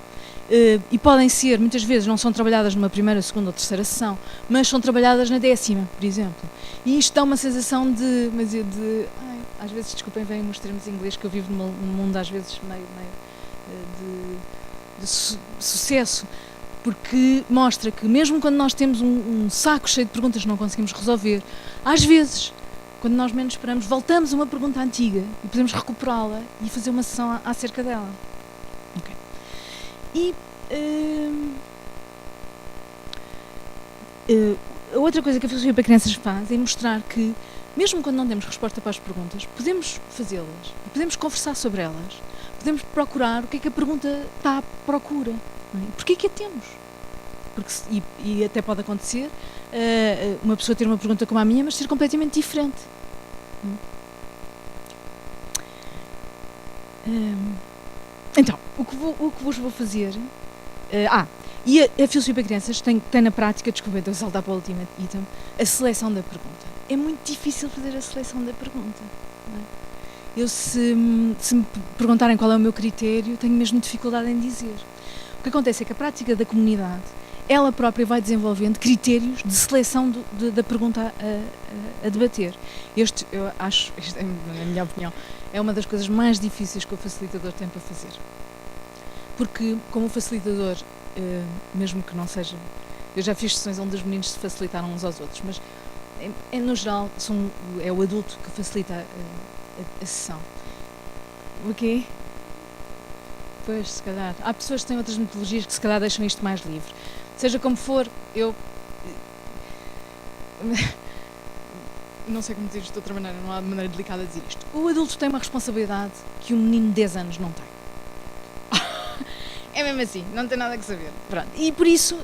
E podem ser, muitas vezes, não são trabalhadas numa primeira, segunda ou terceira sessão, mas são trabalhadas na 10ª, por exemplo. E isto dá uma sensação às vezes, desculpem, vêm os termos em inglês, que eu vivo num mundo, às vezes, meio de sucesso, porque mostra que, mesmo quando nós temos um saco cheio de perguntas que não conseguimos resolver, às vezes, quando nós menos esperamos, voltamos a uma pergunta antiga e podemos recuperá-la e fazer uma sessão acerca dela. Ok. E a outra coisa que a filosofia para crianças faz é mostrar que, mesmo quando não temos resposta para as perguntas, podemos fazê-las, podemos conversar sobre elas, podemos procurar o que é que a pergunta está à procura, não é? Porquê que a temos? E até pode acontecer uma pessoa ter uma pergunta como a minha, mas ser completamente diferente. Então, o que vos vou fazer... e a filosofia para crianças tem na prática, desculpa, estou a saltar para o último item, a seleção da pergunta. É muito difícil fazer a seleção da pergunta. Não é? Se me perguntarem qual é o meu critério, tenho mesmo dificuldade em dizer. O que acontece é que a prática da comunidade, ela própria vai desenvolvendo critérios de seleção da pergunta a debater. Eu acho, isto é, na minha opinião, é uma das coisas mais difíceis que o facilitador tem para fazer. Porque, como facilitador, mesmo que não seja... Eu já fiz sessões onde os meninos se facilitaram uns aos outros, mas, no geral, é o adulto que facilita a sessão. O quê? Pois, se calhar. Há pessoas que têm outras metodologias que se calhar deixam isto mais livre. Seja como for, eu... não sei como dizer isto de outra maneira, não há maneira delicada de dizer isto. O adulto tem uma responsabilidade que um menino de 10 anos não tem. É mesmo assim, não tem nada que saber. Pronto. E por isso,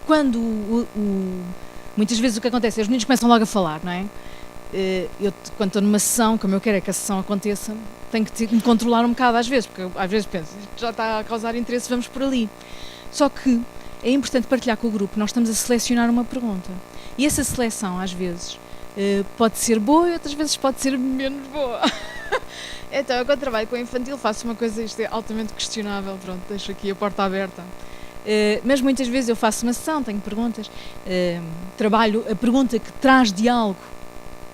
quando muitas vezes o que acontece é os meninos começam logo a falar, não é? Eu, quando estou numa sessão, como eu quero é que a sessão aconteça, tenho que me controlar um bocado às vezes, porque eu, às vezes penso, já está a causar interesse, vamos por ali. Só que é importante partilhar com o grupo. Nós estamos a selecionar uma pergunta. E essa seleção, às vezes, pode ser boa e outras vezes pode ser menos boa. Então, eu quando trabalho com o infantil faço uma coisa, isto é altamente questionável, pronto, deixo aqui a porta aberta. Mas muitas vezes eu faço uma sessão, tenho perguntas, trabalho a pergunta que traz diálogo,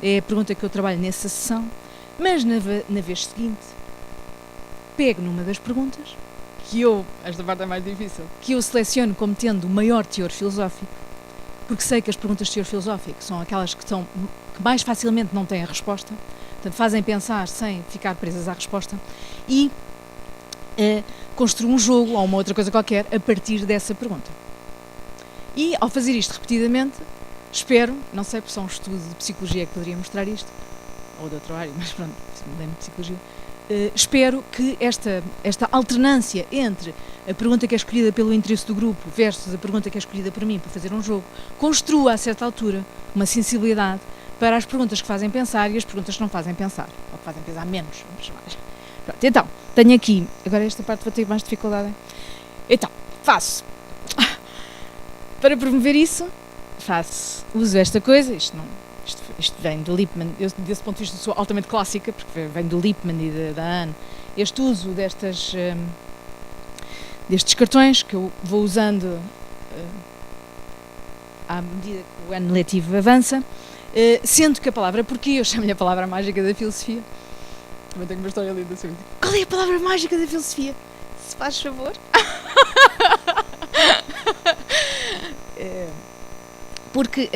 é a pergunta que eu trabalho nessa sessão, mas na vez seguinte, pego numa das perguntas, esta parte é mais difícil, que eu seleciono como tendo o maior teor filosófico, porque sei que as perguntas de teor filosófico são aquelas que mais facilmente não têm a resposta, portanto fazem pensar sem ficar presas à resposta, e construo um jogo ou uma outra coisa qualquer a partir dessa pergunta. E ao fazer isto repetidamente, espero, não sei, porque só um estudo de psicologia que poderia mostrar isto, ou de outra área, mas pronto, lembro de psicologia, espero que esta alternância entre a pergunta que é escolhida pelo interesse do grupo versus a pergunta que é escolhida por mim para fazer um jogo, construa a certa altura uma sensibilidade para as perguntas que fazem pensar e as perguntas que não fazem pensar, ou que fazem pensar menos, vamos chamar. Pronto, então, tenho aqui, agora esta parte vou ter mais dificuldade. Então, faço, para promover isso, uso esta coisa, isto vem do Lippmann, eu desse ponto de vista sou altamente clássica, porque vem do Lippmann e da Anne, este uso destes cartões que eu vou usando à medida que o ano letivo avança, sendo que a palavra porquê, eu chamo-lhe a palavra mágica da filosofia. Também tenho uma história linda sobre isso. Qual é a palavra mágica da filosofia? Se faz favor. Porque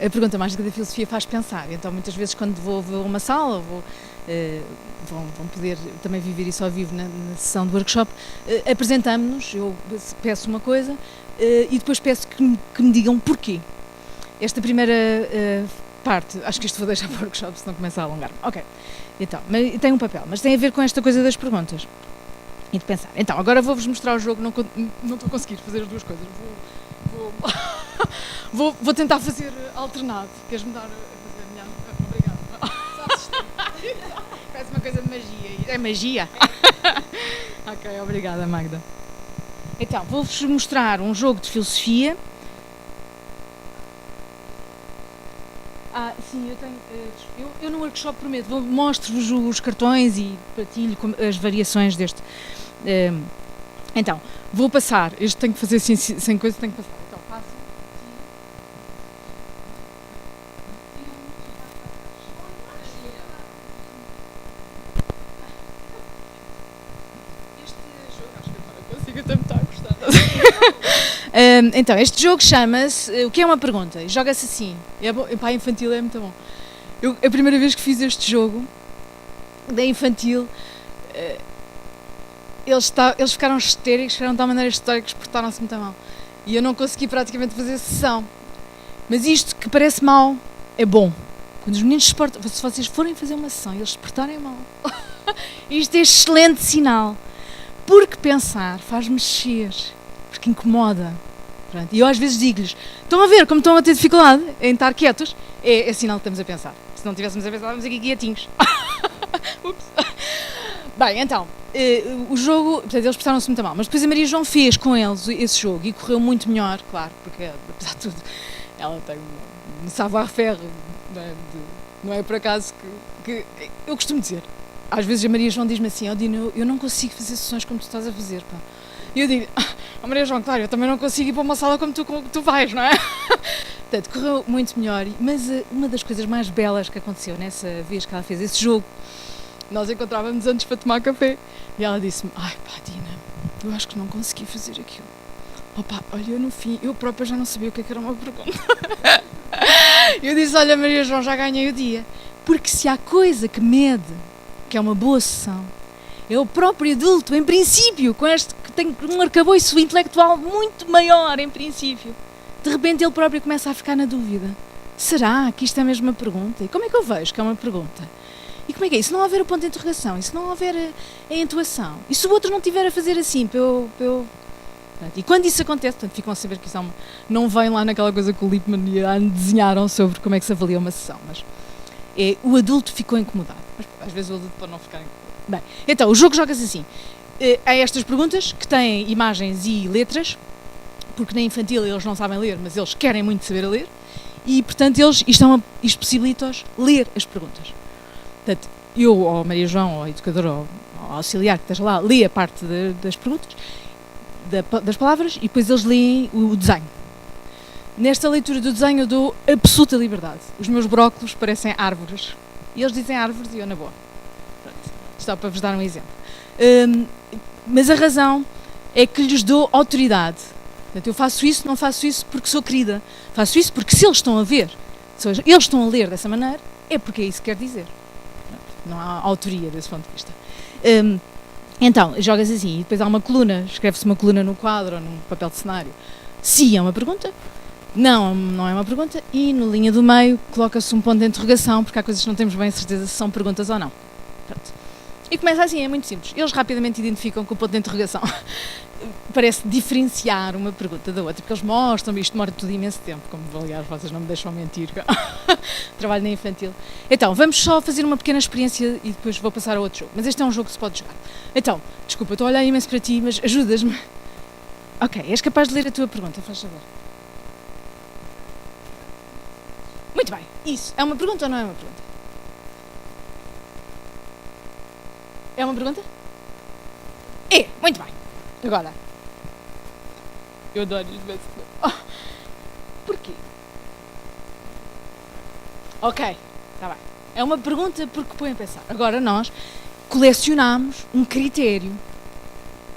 a pergunta mágica da filosofia faz pensar. Então, muitas vezes, quando vou a uma sala, vão poder também viver isso ao vivo na sessão do workshop, apresentamos-nos, eu peço uma coisa e depois peço que me digam porquê. Esta primeira parte, acho que isto vou deixar para o workshop, senão começa a alongar-me. Ok, então, mas tem um papel, mas tem a ver com esta coisa das perguntas e de pensar. Então, agora vou-vos mostrar o jogo, não estou a conseguir fazer as duas coisas. Vou tentar fazer alternado. Queres-me dar a fazer a minha? Obrigada. Só assistir. Parece uma coisa de magia. É magia? Ok, obrigada, Magda. Então, vou-vos mostrar um jogo de filosofia. Sim, eu tenho. Eu no workshop prometo, mostro-vos os cartões e partilho as variações deste. Então, vou passar. Este tenho que fazer assim, sem coisa, tenho que passar. Então, passo. Este jogo, acho que agora consigo até me estar a gostar. Então, este jogo chama-se. O que é uma pergunta? Joga-se assim. É bom, para a infantil é muito bom. A primeira vez que fiz este jogo da infantil, eles ficaram histéricos, ficaram de tal maneira histéricos, portaram-se muito mal. E eu não consegui praticamente fazer sessão. Mas isto que parece mau é bom. Quando os meninos se portam, se vocês forem fazer uma sessão e eles se portarem mal, isto é excelente sinal. Porque pensar faz mexer, porque incomoda. Pronto. E eu às vezes digo-lhes, estão a ver como estão a ter dificuldade em estar quietos? É sinal que estamos a pensar. Se não estivéssemos a pensar, estávamos aqui quietinhos. Ups. Bem, então, o jogo, portanto, eles portaram-se muito mal, mas depois a Maria João fez com eles esse jogo e correu muito melhor, claro, porque apesar de tudo, ela tem um savoir-faire, não é por acaso que eu costumo dizer, às vezes a Maria João diz-me assim, Dino, eu não consigo fazer sessões como tu estás a fazer, pá. E eu digo, Maria João, claro, eu também não consigo ir para uma sala como tu vais, não é? Portanto, correu muito melhor, mas uma das coisas mais belas que aconteceu nessa vez que ela fez esse jogo, nós encontrávamos antes para tomar café e ela disse-me, ai pá, Dina, eu acho que não consegui fazer aquilo. Opa, olha, no fim, eu própria já não sabia o que era uma pergunta. Eu disse, olha Maria João, já ganhei o dia. Porque se há coisa que mede, que é uma boa sessão, é o próprio adulto, em princípio, com este que tem um arcabouço intelectual muito maior, em princípio. De repente ele próprio começa a ficar na dúvida. Será que isto é mesmo uma pergunta? E como é que eu vejo que é uma pergunta? E como é que é? E se não houver o ponto de interrogação? E se não houver a intuação? E se o outro não estiver a fazer assim, para eu... E quando isso acontece, portanto, ficam a saber que isso não vem lá naquela coisa que o Lippmann e a Anne desenharam sobre como é que se avalia uma sessão, mas o adulto ficou incomodado. Mas às vezes o adulto pode não ficar incomodado. Bem, então, o jogo joga-se assim. Há estas perguntas que têm imagens e letras. porque na infantil eles não sabem ler, mas eles querem muito saber ler, e portanto isto possibilita-os ler as perguntas. Portanto, eu, ou Maria João, ou educador, ou auxiliar que esteja lá, lê a parte das perguntas, das palavras, e depois eles leem o desenho. Nesta leitura do desenho eu dou absoluta liberdade. Os meus brócolos parecem árvores. E eles dizem árvores e eu na boa. Pronto. Só para vos dar um exemplo. Mas a razão é que lhes dou autoridade. Portanto, eu faço isso, não faço isso porque sou querida. Faço isso porque se eles estão a ver, se eles estão a ler dessa maneira, é porque é isso que quer dizer. Não há autoria desse ponto de vista. Então, jogas assim, e depois há uma coluna, escreve-se uma coluna no quadro ou num papel de cenário. Se é uma pergunta, não é uma pergunta, e na linha do meio coloca-se um ponto de interrogação, porque há coisas que não temos bem a certeza se são perguntas ou não. Pronto. E começa assim, é muito simples. Eles rapidamente identificam com o ponto de interrogação. Parece diferenciar uma pergunta da outra, porque eles mostram, isto demora tudo imenso tempo, como aliás vocês não me deixam mentir, trabalho na infantil. Então, vamos só fazer uma pequena experiência e depois vou passar a outro jogo, mas este é um jogo que se pode jogar. Então, desculpa, estou a olhar imenso para ti, mas ajudas-me. Ok, és capaz de ler a tua pergunta, faz saber. Muito bem, isso, é uma pergunta ou não é uma pergunta? É uma pergunta? É, muito bem. Agora, eu adoro isto. Porquê? Ok, está bem. É uma pergunta porque põe a pensar. Agora nós colecionamos um critério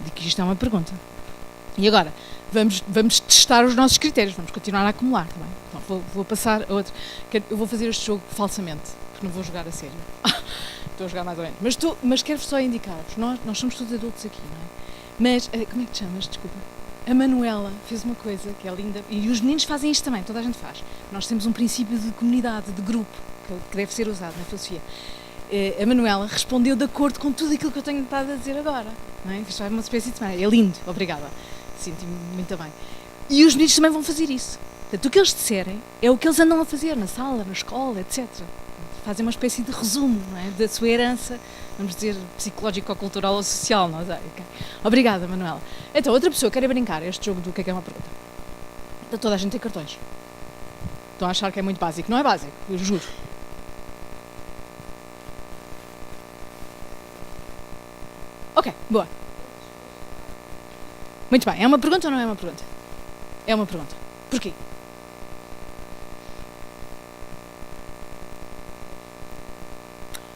de que isto é uma pergunta. E agora, vamos testar os nossos critérios, vamos continuar a acumular, tá bem? Então, vou passar a outro. Eu vou fazer este jogo falsamente, porque não vou jogar a sério. Estou a jogar mais ou menos. Mas quero-vos só indicar-vos, nós somos todos adultos aqui, não é? Mas, como é que te chamas? Desculpa. A Manuela fez uma coisa que é linda, e os meninos fazem isto também, toda a gente faz. Nós temos um princípio de comunidade, de grupo, que deve ser usado na filosofia. A Manuela respondeu de acordo com tudo aquilo que eu tenho estado a dizer agora. Não é? Isto é uma espécie de semana. É lindo, obrigada. Sinto-me muito bem. E os meninos também vão fazer isso. Portanto, o que eles disserem é o que eles andam a fazer na sala, na escola, etc. Fazem uma espécie de resumo, não é? Da sua herança, vamos dizer, psicológico-cultural ou social, não sei. Okay. Obrigada, Manuela. Então, outra pessoa quer brincar este jogo do que é uma pergunta. Então, toda a gente tem cartões. Estão a achar que é muito básico. Não é básico, eu juro. Ok, boa. Muito bem, é uma pergunta ou não é uma pergunta? É uma pergunta. Porquê?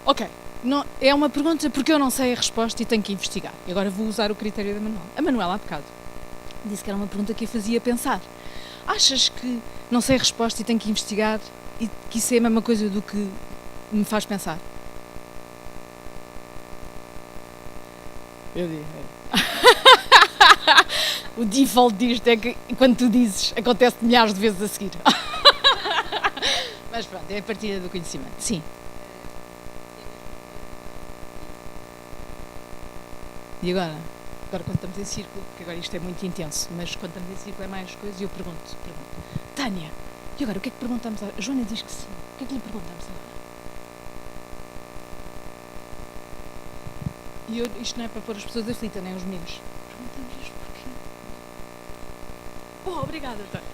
Ok, não, é uma pergunta porque eu não sei a resposta e tenho que investigar. E agora vou usar o critério da Manuela. A Manuela, há bocado, disse que era uma pergunta que a fazia pensar. Achas que não sei a resposta e tenho que investigar e que isso é a mesma coisa do que me faz pensar? Eu digo. O default disto é que quando tu dizes, acontece milhares de vezes a seguir. Mas pronto, é a partilha do conhecimento. Sim. E agora? Agora quando estamos em círculo, porque agora isto é muito intenso, mas quando estamos em círculo é mais coisas e eu pergunto. Tânia, e agora o que é que perguntamos agora? A Joana diz que sim. O que é que lhe perguntamos agora? E isto não é para pôr as pessoas aflitas, nem os meninos. Perguntamos-lhes porquê. Oh, obrigada, Tânia.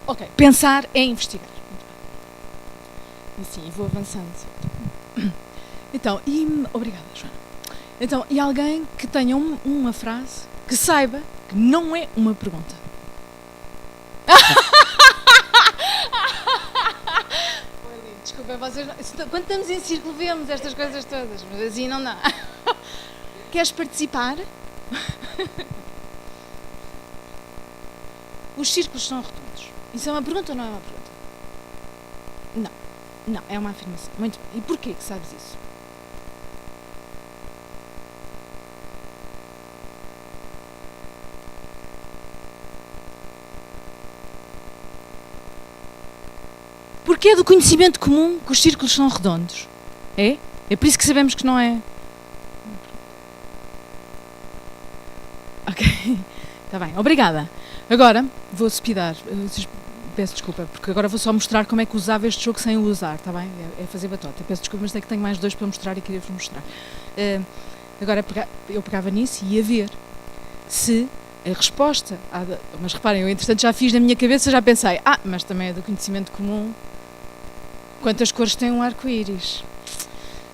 Ok, pensar é investigar. E sim, vou avançando. Então, obrigada, Joana. Então, e alguém que tenha uma frase que saiba que não é uma pergunta. Desculpa, vocês quando estamos em círculo vemos estas coisas todas, mas assim não dá. Queres participar? Os círculos são redondos. Isso é uma pergunta ou não é uma pergunta? Não, é uma afirmação. Muito bem. E porquê que sabes isso? Porque é do conhecimento comum que os círculos são redondos. É? É por isso que sabemos que não é. Ok. Está bem, obrigada. Agora vou speedar. peço desculpa, porque agora vou só mostrar como é que usava este jogo sem o usar, está bem? É fazer batota. Peço desculpa, mas é que tenho mais 2 para mostrar e queria-vos mostrar. Agora eu pegava nisso e ia ver se a resposta... Mas reparem, eu entretanto já fiz na minha cabeça, já pensei, mas também é do conhecimento comum quantas cores tem um arco-íris.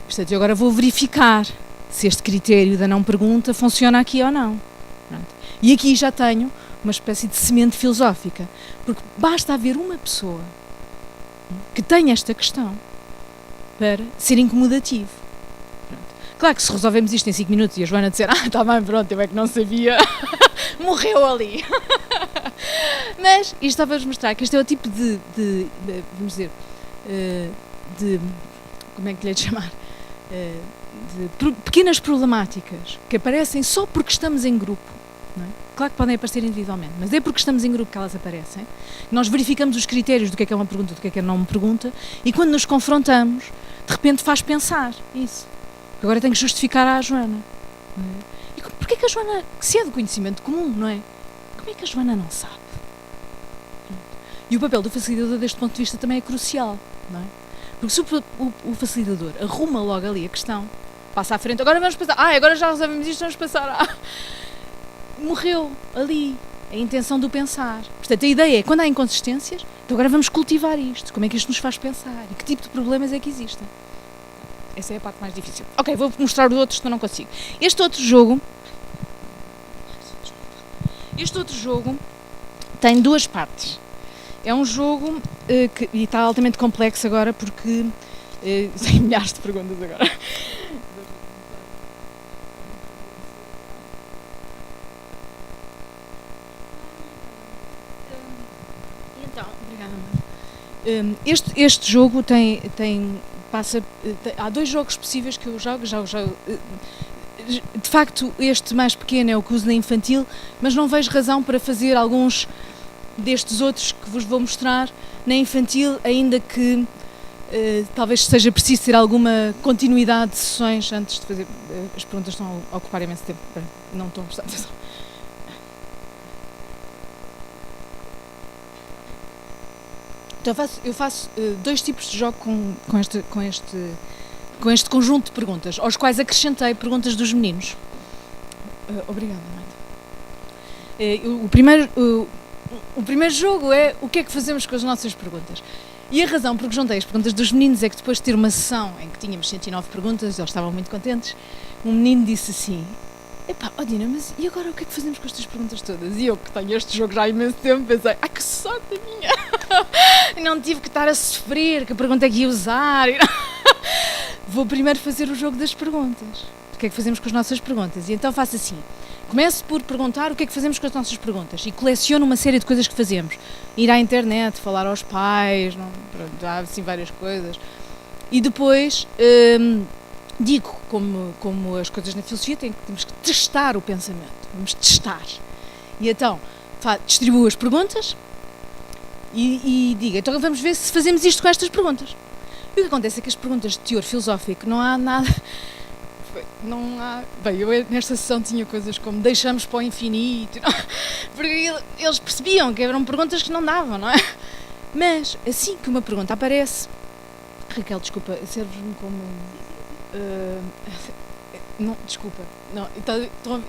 Portanto, eu agora vou verificar se este critério da não pergunta funciona aqui ou não. Pronto. E aqui já tenho uma espécie de semente filosófica, porque basta haver uma pessoa que tenha esta questão para ser incomodativo. Pronto. Claro que se resolvemos isto em 5 minutos e a Joana disser, está bem, pronto, eu é que não sabia, morreu ali. Mas isto só para vos mostrar que este é o tipo de vamos dizer, como é que lhe hei de chamar? De pequenas problemáticas que aparecem só porque estamos em grupo. Não é? Claro que podem aparecer individualmente, mas é porque estamos em grupo que elas aparecem. Nós verificamos os critérios do que é uma pergunta, do que é não uma pergunta, e quando nos confrontamos, de repente faz pensar isso. Agora tenho que justificar à Joana. Não é? E porquê que a Joana, que se é do conhecimento comum, não é? Como é que a Joana não sabe? E o papel do facilitador deste ponto de vista também é crucial, não é? Porque se o facilitador arruma logo ali a questão, passa à frente, agora vamos passar, agora já resolvemos isto, vamos passar, morreu ali a intenção do pensar. Portanto, a ideia é, quando há inconsistências, então agora vamos cultivar isto, como é que isto nos faz pensar e que tipo de problemas é que existem. Essa é a parte mais difícil. Ok, vou mostrar os outros, senão não consigo. Este outro jogo tem 2 partes. É um jogo e está altamente complexo agora porque tem milhares de perguntas agora. Então, obrigada. Este jogo há 2 jogos possíveis que eu jogo. De facto, este mais pequeno é o que uso na infantil, mas não vejo razão para fazer alguns destes outros que vos vou mostrar na infantil, ainda que talvez seja preciso ter alguma continuidade de sessões antes de fazer. As perguntas estão a ocupar imenso tempo, não estão a prestar atenção. Então eu faço 2 tipos de jogo com este conjunto de perguntas, aos quais acrescentei perguntas dos meninos. Obrigada, Amanda. O primeiro jogo é o que é que fazemos com as nossas perguntas. E a razão por que juntei as perguntas dos meninos é que depois de ter uma sessão em que tínhamos 109 perguntas, eles estavam muito contentes, um menino disse assim: Dina, mas e agora o que é que fazemos com estas perguntas todas? E eu, que tenho este jogo já há imenso tempo, pensei, que sorte a minha! Não tive que estar a sofrer, que pergunta é que ia usar. Vou primeiro fazer o jogo das perguntas. O que é que fazemos com as nossas perguntas? E então faço assim. Começo por perguntar o que é que fazemos com as nossas perguntas e coleciono uma série de coisas que fazemos. Ir à internet, falar aos pais, há assim várias coisas. E depois digo, como as coisas na filosofia, temos que testar o pensamento. Vamos testar. E então distribuo as perguntas e digo, então vamos ver se fazemos isto com estas perguntas. E o que acontece é que as perguntas de teor filosófico não há nada... Bem, eu nesta sessão tinha coisas como deixamos para o infinito, porque eles percebiam que eram perguntas que não davam, não é? Mas assim que uma pergunta aparece, Raquel, desculpa, serves-me como... não, desculpa, não, então,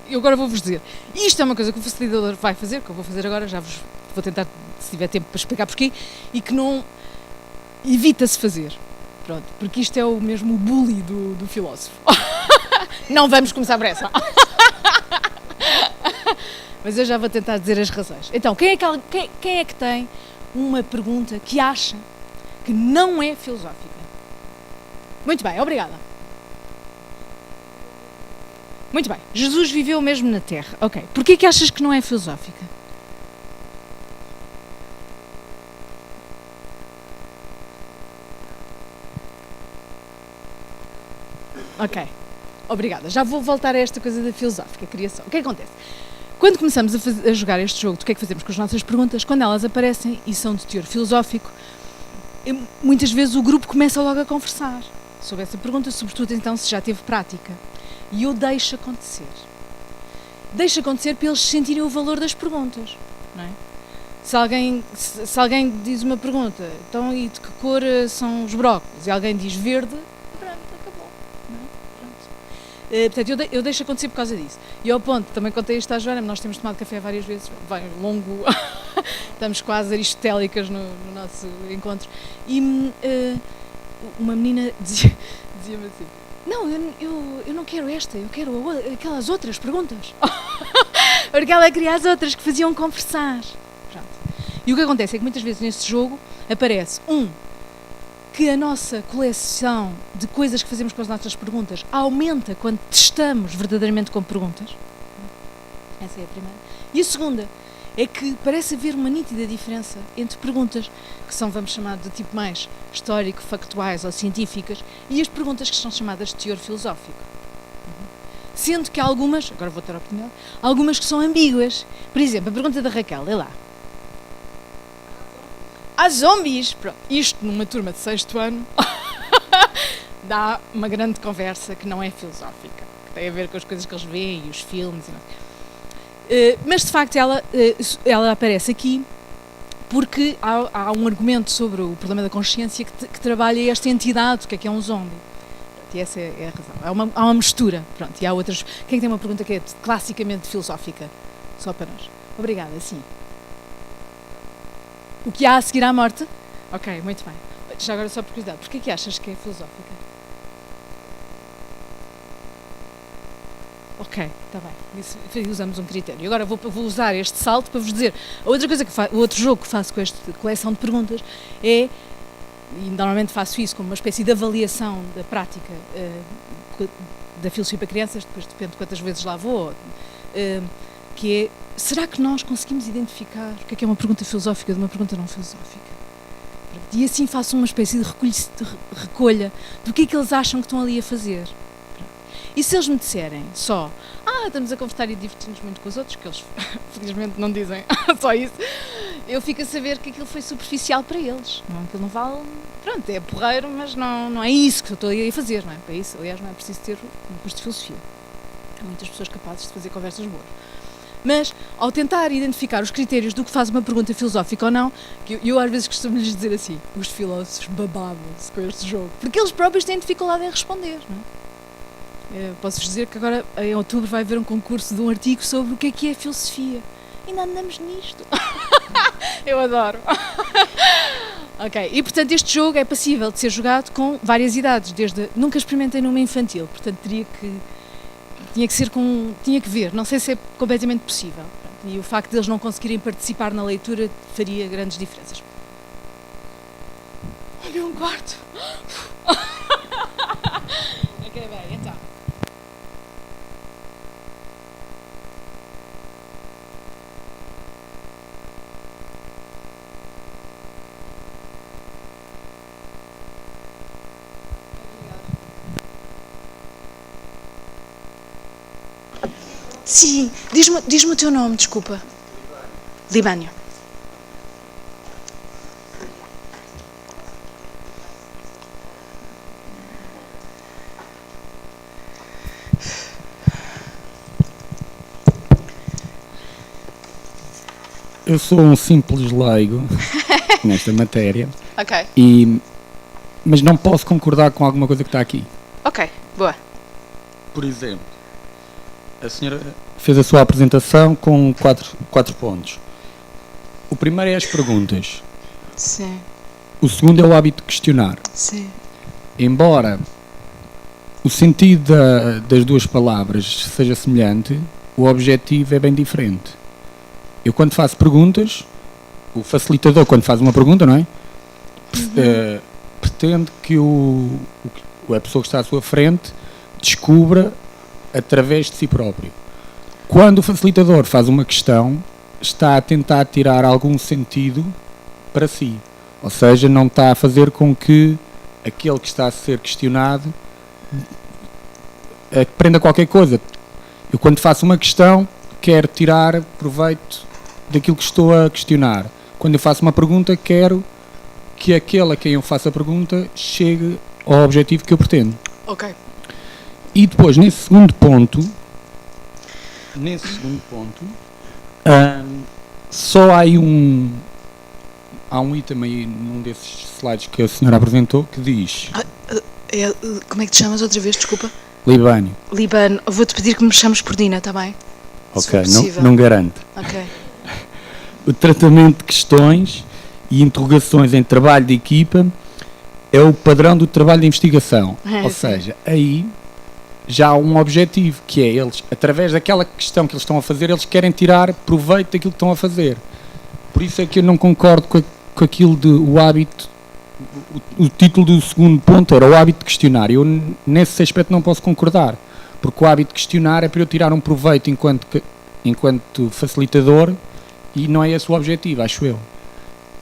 eu agora vou-vos dizer, isto é uma coisa que o facilitador vai fazer, que eu vou fazer agora, já vos vou tentar, se tiver tempo, para explicar porquê, e que não evita-se fazer. Pronto, porque isto é o mesmo bully do filósofo. Não vamos começar por essa. Mas eu já vou tentar dizer as razões. Então, quem é que tem uma pergunta que acha que não é filosófica? Muito bem, obrigada. Muito bem, Jesus viveu mesmo na Terra. Ok, porquê que achas que não é filosófica? Ok, obrigada. Já vou voltar a esta coisa da filosófica, criação. O que é que acontece? Quando começamos a jogar este jogo do que é que fazemos com as nossas perguntas, quando elas aparecem e são de teor filosófico, muitas vezes o grupo começa logo a conversar sobre essa pergunta, sobretudo então se já teve prática. E eu deixo acontecer. Deixo acontecer para eles sentirem o valor das perguntas, não é? Se alguém diz uma pergunta, então e de que cor são os brócolis? E alguém diz verde, pronto, acabou. Não é? Pronto. Portanto, eu deixo acontecer por causa disso. E ao ponto, também contei isto à Joana, nós temos tomado café várias vezes, vai longo, estamos quase aristotélicas no nosso encontro. E uma menina dizia-me assim, não, eu não quero esta, eu quero aquelas outras perguntas. Porque ela queria as outras que faziam conversar. Pronto. E o que acontece é que muitas vezes nesse jogo aparece, que a nossa coleção de coisas que fazemos com as nossas perguntas aumenta quando testamos verdadeiramente com perguntas. Essa é a primeira. E a segunda é que parece haver uma nítida diferença entre perguntas que são, vamos chamar, de tipo mais histórico, factuais ou científicas e as perguntas que são chamadas de teor filosófico. Sendo que algumas, agora vou ter a opinião, algumas que são ambíguas. Por exemplo, a pergunta da Raquel, lê lá. Há zombies! Pronto, isto numa turma de 6º ano dá uma grande conversa que não é filosófica, que tem a ver com as coisas que eles veem e os filmes e não. Mas de facto ela aparece aqui porque há um argumento sobre o problema da consciência que trabalha esta entidade, o que é um zombie. E essa é a razão. Há uma mistura. Pronto, e há outras. Quem tem uma pergunta que é classicamente filosófica? Só para nós. Obrigada, sim. O que há a seguir à morte? Ok, muito bem. Já agora só por curiosidade, porquê que achas que é filosófica? Ok, está bem. Usamos um critério. Agora vou usar este salto para vos dizer. A outra coisa o outro jogo que faço com esta coleção de perguntas é, e normalmente faço isso como uma espécie de avaliação da prática da filosofia para crianças, depois depende de quantas vezes lá vou, que é, será que nós conseguimos identificar o que é uma pergunta filosófica de uma pergunta não filosófica? E assim faço uma espécie de recolha do que é que eles acham que estão ali a fazer. E se eles me disserem só, estamos a conversar e divertimos muito com os outros, que eles felizmente não dizem só isso, eu fico a saber que aquilo foi superficial para eles. Não, aquilo não vale, pronto, é porreiro, mas não é isso que eu estou a fazer, não é? Para isso, aliás, não é preciso ter um curso de filosofia. Há muitas pessoas capazes de fazer conversas boas. Mas, ao tentar identificar os critérios do que faz uma pergunta filosófica ou não, que eu às vezes costumo-lhes dizer assim, os filósofos babavam-se com este jogo, porque eles próprios têm dificuldade em responder, não é? Posso-vos dizer que agora, em outubro, vai haver um concurso de um artigo sobre o que é filosofia. Ainda andamos nisto. Eu adoro. Ok, e portanto este jogo é passível de ser jogado com várias idades, nunca experimentei numa infantil, portanto tinha que ver, não sei se é completamente possível. E o facto de eles não conseguirem participar na leitura faria grandes diferenças. Olha, um quarto. Ok, bem, então. Sim, diz-me o teu nome, desculpa. Libânio. Eu sou um simples leigo nesta matéria, Ok. Mas não posso concordar com alguma coisa que está aqui. Ok, boa. Por exemplo, a senhora fez a sua apresentação com quatro pontos. O primeiro é as perguntas. Sim. O segundo é o hábito de questionar. Sim. Embora o sentido das duas palavras seja semelhante, o objetivo é bem diferente. Eu, quando faço perguntas, o facilitador, quando faz uma pergunta, não é? Pretende que a pessoa que está à sua frente descubra através de si próprio. Quando o facilitador faz uma questão, está a tentar tirar algum sentido para si. Ou seja, não está a fazer com que aquele que está a ser questionado aprenda qualquer coisa. Eu, quando faço uma questão, quero tirar proveito daquilo que estou a questionar. Quando eu faço uma pergunta, quero que aquele a quem eu faço a pergunta chegue ao objetivo que eu pretendo. Ok. E depois, nesse segundo ponto, só há aí há um item aí num desses slides que a senhora apresentou que diz Como é que te chamas outra vez, desculpa? Libânio. Libano, vou-te pedir que me chames por Dina, está bem? Se for Ok, possível. não garanto. Ok. O tratamento de questões e interrogações em trabalho de equipa é o padrão do trabalho de investigação. Ou Sim. seja, aí já há um objetivo, que é eles, através daquela questão que eles estão a fazer, eles querem tirar proveito daquilo que estão a fazer. Por isso é que eu não concordo com aquilo de o hábito. O título do segundo ponto era o hábito de questionar. Eu, nesse aspecto, não posso concordar. Porque o hábito de questionar é para eu tirar um proveito enquanto facilitador e não é esse o objetivo, acho eu.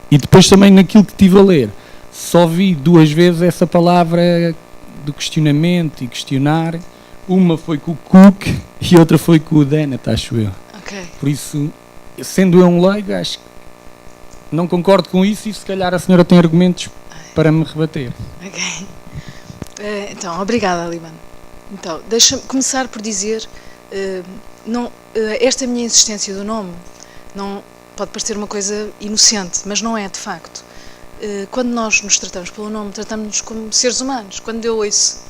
E depois também naquilo que estive a ler, só vi 2 vezes essa palavra do questionamento e questionar. Uma foi com o Cook e outra foi com o Dennett, acho eu. Ok. Por isso, sendo eu um leigo, acho que não concordo com isso e se calhar a senhora tem argumentos para me rebater. Ok. Então, obrigada, Libano. Então, deixa-me começar por dizer, esta minha insistência do nome não pode parecer uma coisa inocente, mas não é, de facto. Quando nós nos tratamos pelo nome, tratamos-nos como seres humanos. Quando eu ouço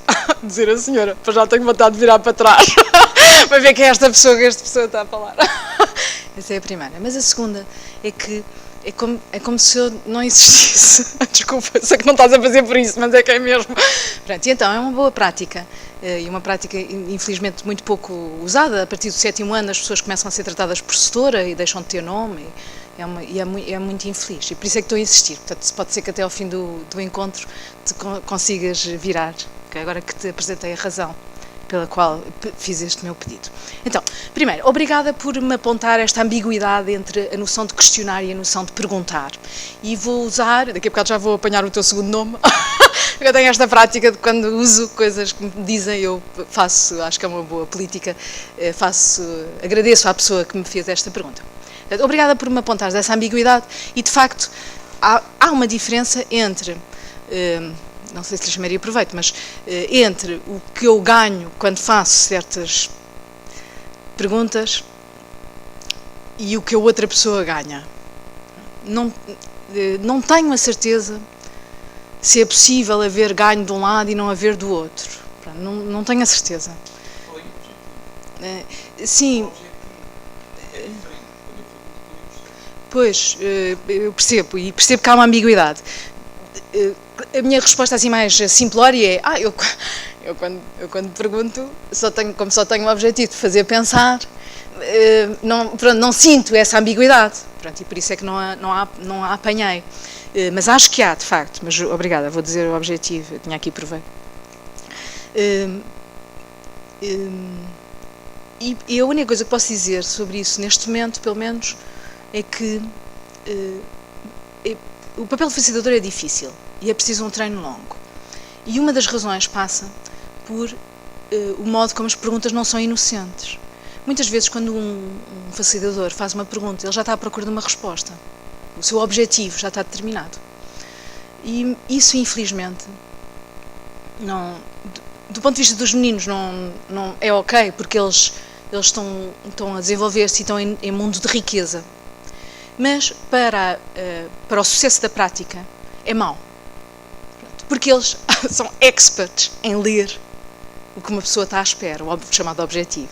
dizer a senhora, pois já tenho vontade de virar para trás para ver quem é esta pessoa que esta pessoa está a falar. Essa é a primeira. Mas a segunda é que é como se eu não existisse. Desculpa, sei que não estás a fazer por isso, mas é que é mesmo. Pronto, e então é uma boa prática, e uma prática infelizmente muito pouco usada. A partir do 7º ano as pessoas começam a ser tratadas por setora e deixam de ter nome, é muito infeliz. E por isso é que estou a insistir. Portanto, pode ser que até ao fim do encontro te consigas virar, agora que te apresentei a razão pela qual fiz este meu pedido. Então, primeiro, obrigada por me apontar esta ambiguidade entre a noção de questionar e a noção de perguntar. E vou usar, daqui a bocado já vou apanhar o teu segundo nome, eu tenho esta prática de quando uso coisas que me dizem, eu faço, acho que é uma boa política, agradeço à pessoa que me fez esta pergunta. Obrigada por me apontares essa ambiguidade e, de facto, há uma diferença entre... não sei se lhe chamaria proveito, mas entre o que eu ganho quando faço certas perguntas e o que a outra pessoa ganha. Não tenho a certeza se é possível haver ganho de um lado e não haver do outro. Não tenho a certeza. Sim. Pois, eu percebo, e percebo que há uma ambiguidade. A minha resposta assim mais simplória é eu quando pergunto, como só tenho o objetivo de fazer pensar, não sinto essa ambiguidade, e por isso é que não a apanhei. Mas acho que há, de facto, mas obrigada, vou dizer o objetivo, eu tinha aqui proveito. E a única coisa que posso dizer sobre isso, neste momento, pelo menos, é que o papel de facilitador é difícil e é preciso um treino longo. E uma das razões passa por o modo como as perguntas não são inocentes. Muitas vezes, quando um facilitador faz uma pergunta, ele já está à procura de uma resposta. O seu objetivo já está determinado. E isso, infelizmente, do ponto de vista dos meninos, não é ok, porque eles estão a desenvolver-se e estão em mundo de riqueza. Mas para o sucesso da prática é mau. Porque eles são experts em ler o que uma pessoa está à espera, o chamado objetivo.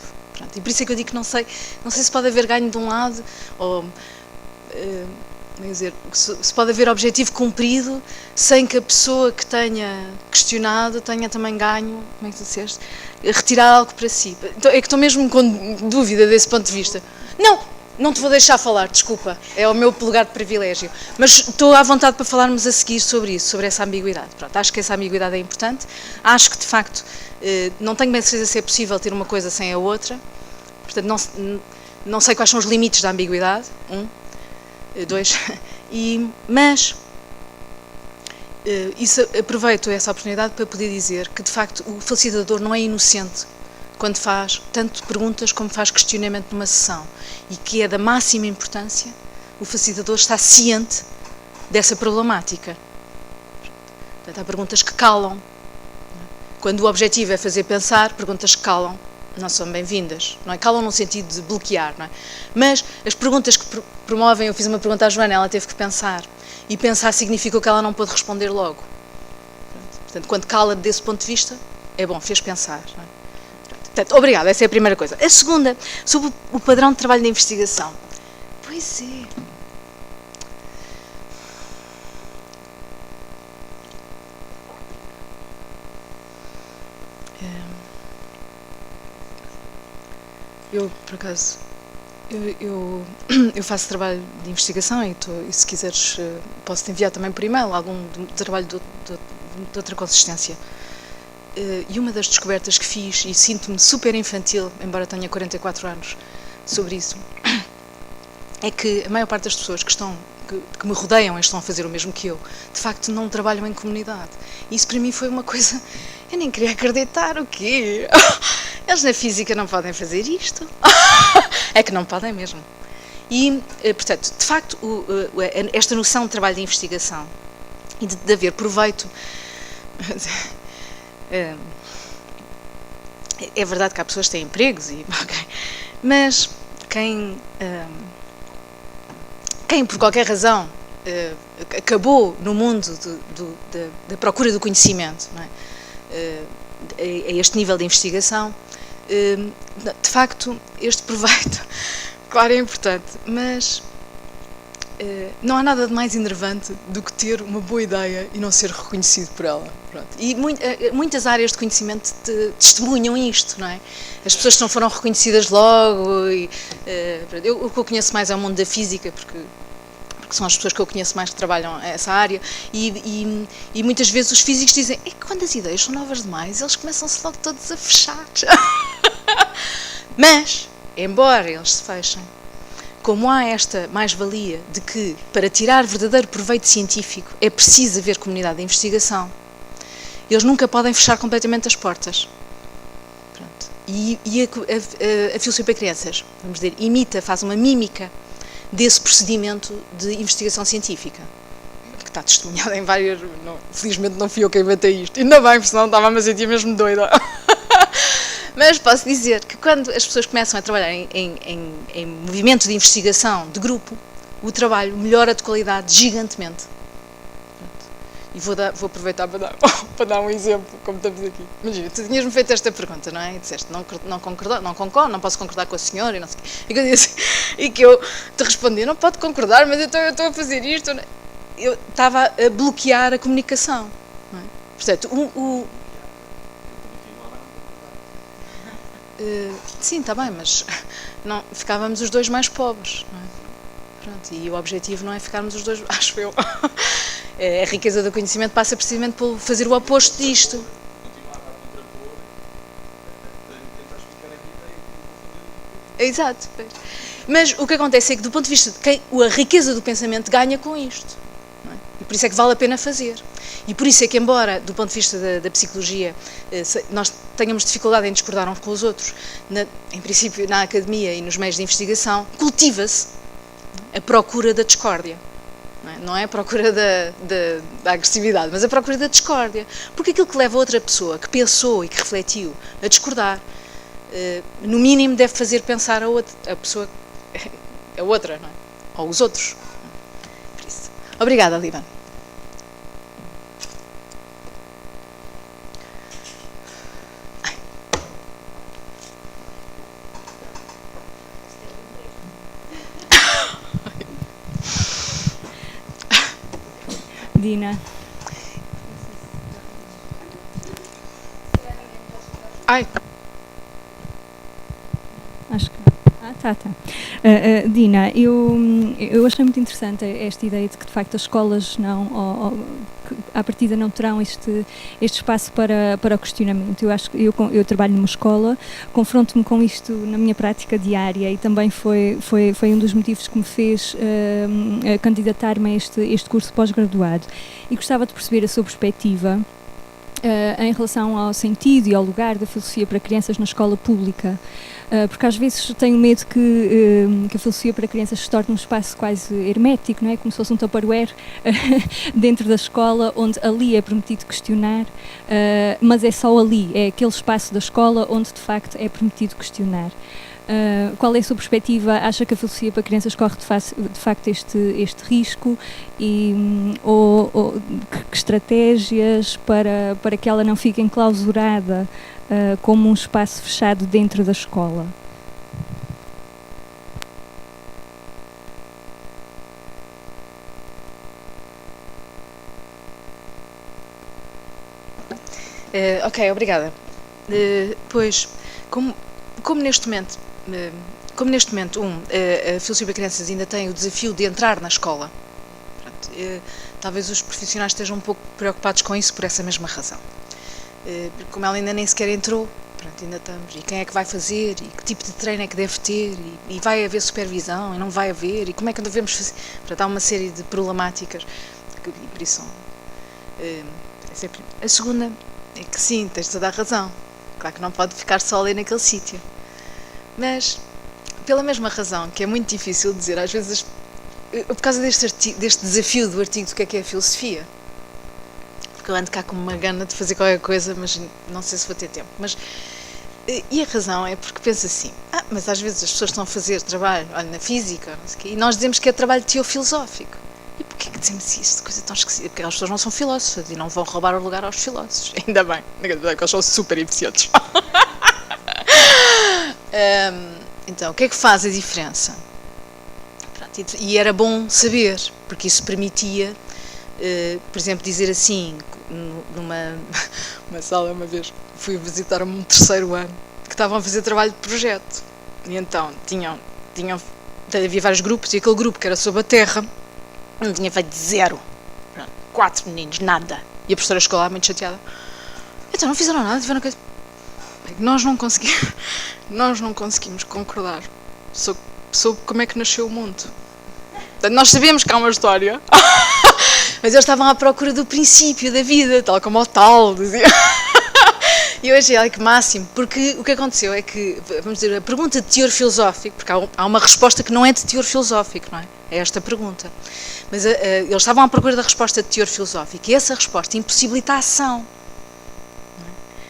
E por isso é que eu digo que não sei se pode haver ganho de um lado, ou se pode haver objetivo cumprido sem que a pessoa que tenha questionado tenha também ganho, como é que tu disseste? Retirar algo para si. Então, é que estou mesmo com dúvida desse ponto de vista. Não te vou deixar falar, desculpa, é o meu lugar de privilégio, mas estou à vontade para falarmos a seguir sobre isso, sobre essa ambiguidade. Acho que essa ambiguidade é importante, acho que de facto não tenho bem certeza se é possível ter uma coisa sem a outra, portanto não sei quais são os limites da ambiguidade, 2, mas aproveito essa oportunidade para poder dizer que de facto o facilitador não é inocente quando faz tanto perguntas como faz questionamento numa sessão, e que é da máxima importância o facilitador estar ciente dessa problemática. Portanto, há perguntas que calam. Quando o objetivo é fazer pensar, perguntas que calam não são bem-vindas, não é? Calam no sentido de bloquear, não é? Mas as perguntas que promovem, eu fiz uma pergunta à Joana, ela teve que pensar, e pensar significa que ela não pôde responder logo. Portanto, quando cala desse ponto de vista, é bom, fez pensar, não é? Portanto, obrigada, essa é a primeira coisa. A segunda, sobre o padrão de trabalho de investigação. Pois é. Eu, por acaso, eu faço trabalho de investigação e se quiseres posso-te enviar também por e-mail algum trabalho de outra consistência. E uma das descobertas que fiz, e sinto-me super infantil, embora tenha 44 anos, sobre isso, é que a maior parte das pessoas que me rodeiam e estão a fazer o mesmo que eu, de facto não trabalham em comunidade. E isso para mim foi uma coisa... Eu nem queria acreditar, o quê? Eles na física não podem fazer isto. É que não podem mesmo. E, portanto, de facto, esta noção de trabalho de investigação e de haver proveito... É verdade que há pessoas que têm empregos, mas quem por qualquer razão acabou no mundo da procura do conhecimento, não é? A este nível de investigação, de facto este proveito, claro, é importante, mas não há nada de mais enervante do que ter uma boa ideia e não ser reconhecido por ela. Pronto. E muitas áreas de conhecimento testemunham isto, não é? As pessoas que não foram reconhecidas logo. O que eu conheço mais é o mundo da física, porque são as pessoas que eu conheço mais que trabalham essa área, e muitas vezes os físicos dizem que quando as ideias são novas demais, eles começam-se logo todos a fechar. Mas, embora eles se fechem, como há esta mais-valia de que, para tirar verdadeiro proveito científico, é preciso haver comunidade de investigação, eles nunca podem fechar completamente as portas. Pronto. E a filosofia para crianças, vamos dizer, faz uma mímica desse procedimento de investigação científica, que está testemunhado em várias... felizmente não fui eu quem inventei isto, ainda bem, porque senão estava-me a sentir mesmo doida. Mas posso dizer que quando as pessoas começam a trabalhar em movimento de investigação de grupo, o trabalho melhora de qualidade gigantemente. E vou aproveitar para dar um exemplo, como estamos aqui. Imagina, tu tinhas-me feito esta pergunta, não é? E disseste, não concordo, não posso concordar com a senhora, e não sei o quê. E que eu disse, e que eu te respondi, não pode concordar, mas então eu estou a fazer isto. Eu estava a bloquear a comunicação. Não é? Portanto, sim, está bem, mas não, ficávamos os dois mais pobres, não é? Pronto, e o objetivo não é ficarmos os dois, acho eu. A riqueza do conhecimento passa precisamente por fazer o oposto disto. Exato. Mas o que acontece é que, do ponto de vista de quem a riqueza do pensamento ganha com isto. Não é? E por isso é que vale a pena fazer. E por isso é que, embora, do ponto de vista da psicologia, nós tenhamos dificuldade em discordar uns com os outros, em princípio, na academia e nos meios de investigação, cultiva-se a procura da discórdia. Não é a procura da agressividade, mas a procura da discórdia. Porque aquilo que leva a outra pessoa que pensou e que refletiu a discordar, no mínimo deve fazer pensar a pessoa, a outra, não é? Ou os outros. Por isso. Obrigada, Líbano. Dina. Ai. Acho que... tá. Dina, eu achei muito interessante esta ideia de que, de facto, as escolas à partida não terão este espaço para o questionamento. Eu acho que eu trabalho numa escola, confronto-me com isto na minha prática diária e também foi um dos motivos que me fez candidatar-me a este curso pós-graduado. E gostava de perceber a sua perspectiva em relação ao sentido e ao lugar da filosofia para crianças na escola pública, porque às vezes tenho medo que a filosofia para crianças se torne um espaço quase hermético, não é? Como se fosse um tupperware dentro da escola, onde ali é permitido questionar, mas é só ali, é aquele espaço da escola onde de facto é permitido questionar. Qual é a sua perspectiva? Acha que a filosofia para crianças corre de facto este risco? Ou que estratégias para que ela não fique enclausurada como um espaço fechado dentro da escola? Ok, obrigada. Pois, como neste momento, a filosofia para crianças ainda tem o desafio de entrar na escola. Pronto, talvez os profissionais estejam um pouco preocupados com isso por essa mesma razão. Como ela ainda nem sequer entrou, pronto, ainda estamos. E quem é que vai fazer? E que tipo de treino é que deve ter? E vai haver supervisão? E não vai haver? E como é que devemos fazer? Portanto, há uma série de problemáticas que, e por isso a segunda é que sim, tens toda a razão. Claro que não pode ficar só ali naquele sítio. Mas, pela mesma razão, que é muito difícil dizer, às vezes, por causa deste desafio do artigo do que é filosofia, porque eu ando cá com uma gana de fazer qualquer coisa, mas não sei se vou ter tempo. E a razão é porque penso assim, mas às vezes as pessoas estão a fazer trabalho, olha, na física, não sei o quê, e nós dizemos que é trabalho teofilosófico. E porquê que dizemos isso? Coisa tão esquisita. Porque as pessoas não são filósofas e não vão roubar o lugar aos filósofos. Ainda bem, porque eles são super eficientes. Então, o que é que faz a diferença? Pronto, e era bom saber, porque isso permitia, por exemplo, dizer assim, numa sala uma vez, fui visitar um terceiro ano, que estavam a fazer trabalho de projeto. E então, havia vários grupos, e aquele grupo que era sobre a Terra, não tinha feito 0. 4 meninos, nada. E a professora escolar, muito chateada. Então, não fizeram nada, tiveram que... Nós não conseguimos concordar sobre como é que nasceu o mundo. Portanto, nós sabemos que há uma história, mas eles estavam à procura do princípio da vida, tal como o tal, dizia. E eu achei, olha que máximo, porque o que aconteceu é que, vamos dizer, a pergunta de teor filosófico, porque há uma resposta que não é de teor filosófico, não é? É esta pergunta. Mas eles estavam à procura da resposta de teor filosófico, e essa resposta impossibilita a ação.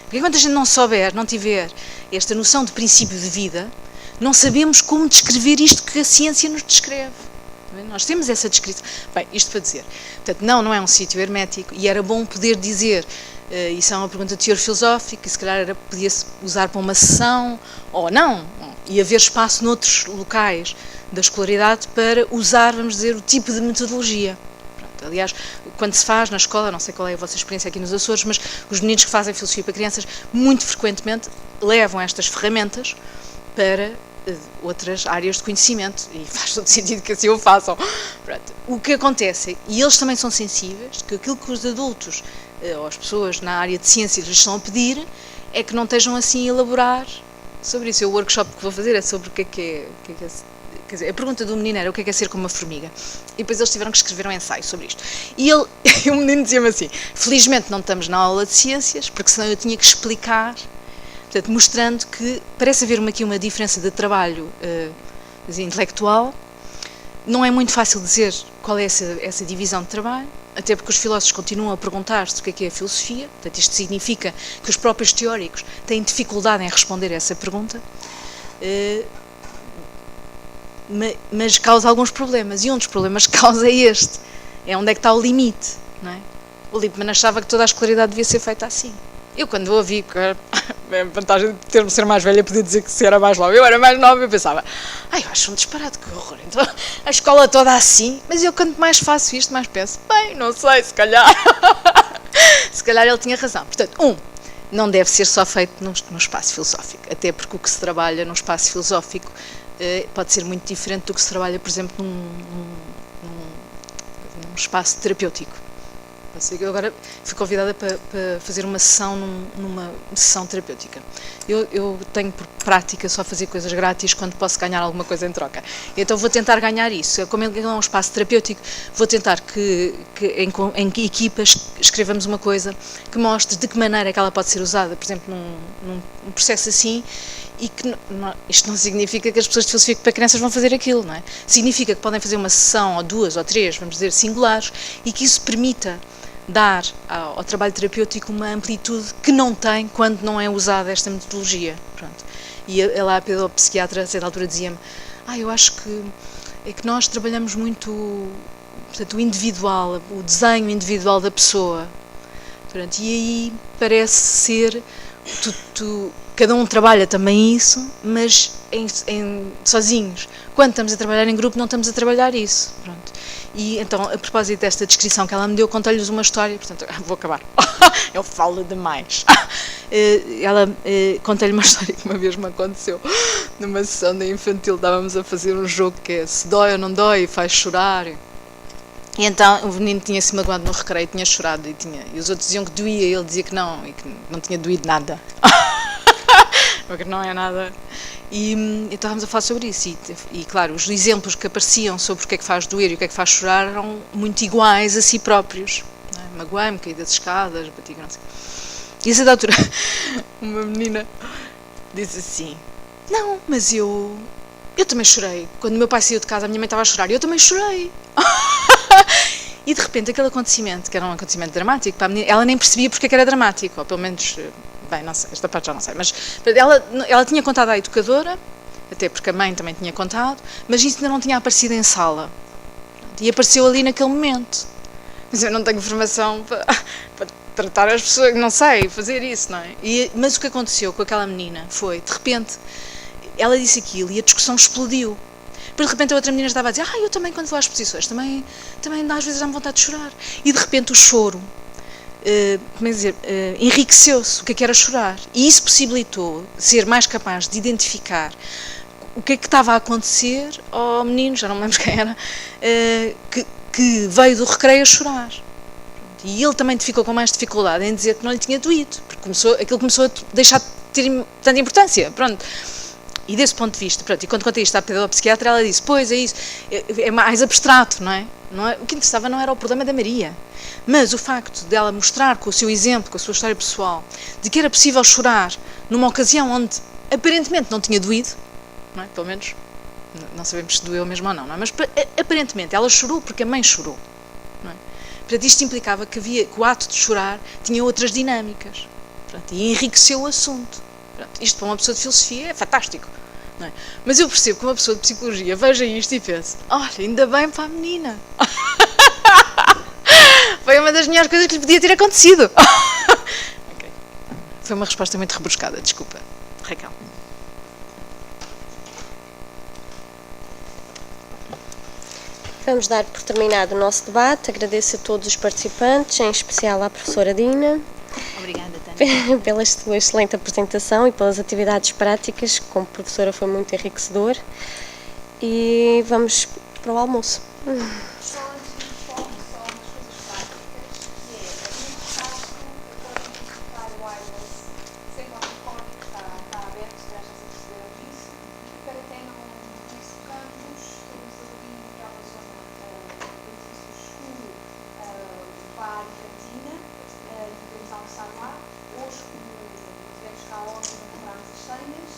Porque enquanto a gente não souber, não tiver esta noção de princípio de vida, não sabemos como descrever isto que a ciência nos descreve. Nós temos essa descrição. Bem, isto para dizer. Portanto, não é um sítio hermético, e era bom poder dizer, isso é uma pergunta de teor filosófico, e se calhar podia-se usar para uma sessão, ou não, e haver espaço noutros locais da escolaridade para usar, vamos dizer, o tipo de metodologia. Aliás, quando se faz na escola, não sei qual é a vossa experiência aqui nos Açores, mas os meninos que fazem filosofia para crianças, muito frequentemente levam estas ferramentas para outras áreas de conhecimento, e faz todo sentido que assim o façam. Pronto. O que acontece, e eles também são sensíveis, que aquilo que os adultos ou as pessoas na área de ciências lhes estão a pedir, é que não estejam assim a elaborar sobre isso. O workshop que vou fazer é sobre o que é quer dizer, a pergunta do menino era o que é ser como uma formiga. E depois eles tiveram que escrever um ensaio sobre isto. E o menino dizia-me assim, felizmente não estamos na aula de ciências, porque senão eu tinha que explicar, portanto, mostrando que parece haver aqui uma diferença de trabalho intelectual. Não é muito fácil dizer qual é essa divisão de trabalho, até porque os filósofos continuam a perguntar-se o que é a filosofia. Portanto, isto significa que os próprios teóricos têm dificuldade em responder a essa pergunta. Mas causa alguns problemas, e um dos problemas que causa é este, é onde é que está o limite, não é? O Lippmann achava que toda a escolaridade devia ser feita assim. Eu, quando ouvi, a vantagem de ser mais velha, podia dizer que se era mais nova, eu era mais nova, eu pensava, eu acho um disparate, que horror, então a escola toda assim, mas eu quanto mais faço isto, mais penso, bem, não sei, se calhar, se calhar ele tinha razão. Portanto, não deve ser só feito num espaço filosófico, até porque o que se trabalha num espaço filosófico pode ser muito diferente do que se trabalha, por exemplo, num espaço terapêutico. Eu agora fui convidada para fazer uma sessão numa sessão terapêutica. Eu tenho por prática só fazer coisas grátis quando posso ganhar alguma coisa em troca. Então vou tentar ganhar isso. Como ele é um espaço terapêutico, vou tentar que em equipas escrevamos uma coisa que mostre de que maneira é que ela pode ser usada, por exemplo, num processo assim, e que isto não significa que as pessoas de filosofia para crianças vão fazer aquilo, não é? Significa que podem fazer uma sessão, ou 2 ou 3, vamos dizer, singulares, e que isso permita dar ao trabalho terapêutico uma amplitude que não tem quando não é usada esta metodologia. Pronto. E ela, a psiquiatra, a certa altura dizia-me, eu acho que é que nós trabalhamos muito, portanto, o individual, o desenho individual da pessoa. Pronto, e aí parece ser, cada um trabalha também isso, mas sozinhos. Quando estamos a trabalhar em grupo, não estamos a trabalhar isso. Pronto. E então, a propósito desta descrição que ela me deu, contei-lhes uma história, portanto, vou acabar. Eu falo demais. Contei-lhe uma história que uma vez me aconteceu numa sessão da infantil. Estávamos a fazer um jogo que é se dói ou não dói, faz chorar. E então o menino tinha-se magoado no recreio, tinha chorado e os outros diziam que doía, e ele dizia que não, e que não tinha doído nada. Porque não é nada. E então estávamos a falar sobre isso. E claro, os exemplos que apareciam sobre o que é que faz doer e o que é que faz chorar eram muito iguais a si próprios. É? Magoei-me, caí das escadas, bati, não sei. E a certa altura, uma menina disse assim: não, mas eu também chorei. Quando o meu pai saiu de casa, a minha mãe estava a chorar e eu também chorei. E de repente aquele acontecimento, que era um acontecimento dramático, para a menina, ela nem percebia porque é que era dramático, ou pelo menos, bem, não sei, esta parte já não sei, mas ela tinha contado à educadora, até porque a mãe também tinha contado, mas isso ainda não tinha aparecido em sala. E apareceu ali naquele momento. Mas eu não tenho formação para tratar as pessoas, não sei, fazer isso, não é? Mas o que aconteceu com aquela menina foi, de repente, ela disse aquilo e a discussão explodiu. Depois de repente a outra menina estava a dizer: eu também quando vou às exposições, também às vezes dá-me vontade de chorar. E de repente o choro, enriqueceu-se, o que era chorar. E isso possibilitou ser mais capaz de identificar o que é que estava a acontecer ao menino, já não me lembro quem era, que veio do recreio a chorar. E ele também ficou com mais dificuldade em dizer que não lhe tinha doído, porque aquilo começou a deixar de ter tanta importância. Pronto. E desse ponto de vista, pronto, e quando contei isto à pedagoga psiquiatra, ela disse: pois é isso, é mais abstrato, não é? O que interessava não era o problema da Maria, mas o facto dela mostrar com o seu exemplo, com a sua história pessoal, de que era possível chorar numa ocasião onde aparentemente não tinha doído, não é? Pelo menos, não sabemos se doeu mesmo ou não, é? Mas aparentemente ela chorou porque a mãe chorou, não é? Portanto, isto implicava que o ato de chorar tinha outras dinâmicas, pronto, e enriqueceu o assunto. Pronto, isto para uma pessoa de filosofia é fantástico, não é? Mas eu percebo que uma pessoa de psicologia veja isto e pense: olha, ainda bem para a menina. Foi uma das melhores coisas que lhe podia ter acontecido. Okay. Foi uma resposta muito rebuscada, desculpa, Raquel. Vamos dar por terminado o nosso debate. Agradeço a todos os participantes, em especial à professora Dina. Obrigada, Tânia. Pela sua excelente apresentação e pelas atividades práticas, que como professora foi muito enriquecedor. E vamos para o almoço. Hoje, como tivemos cá ontem, compramos as senhas,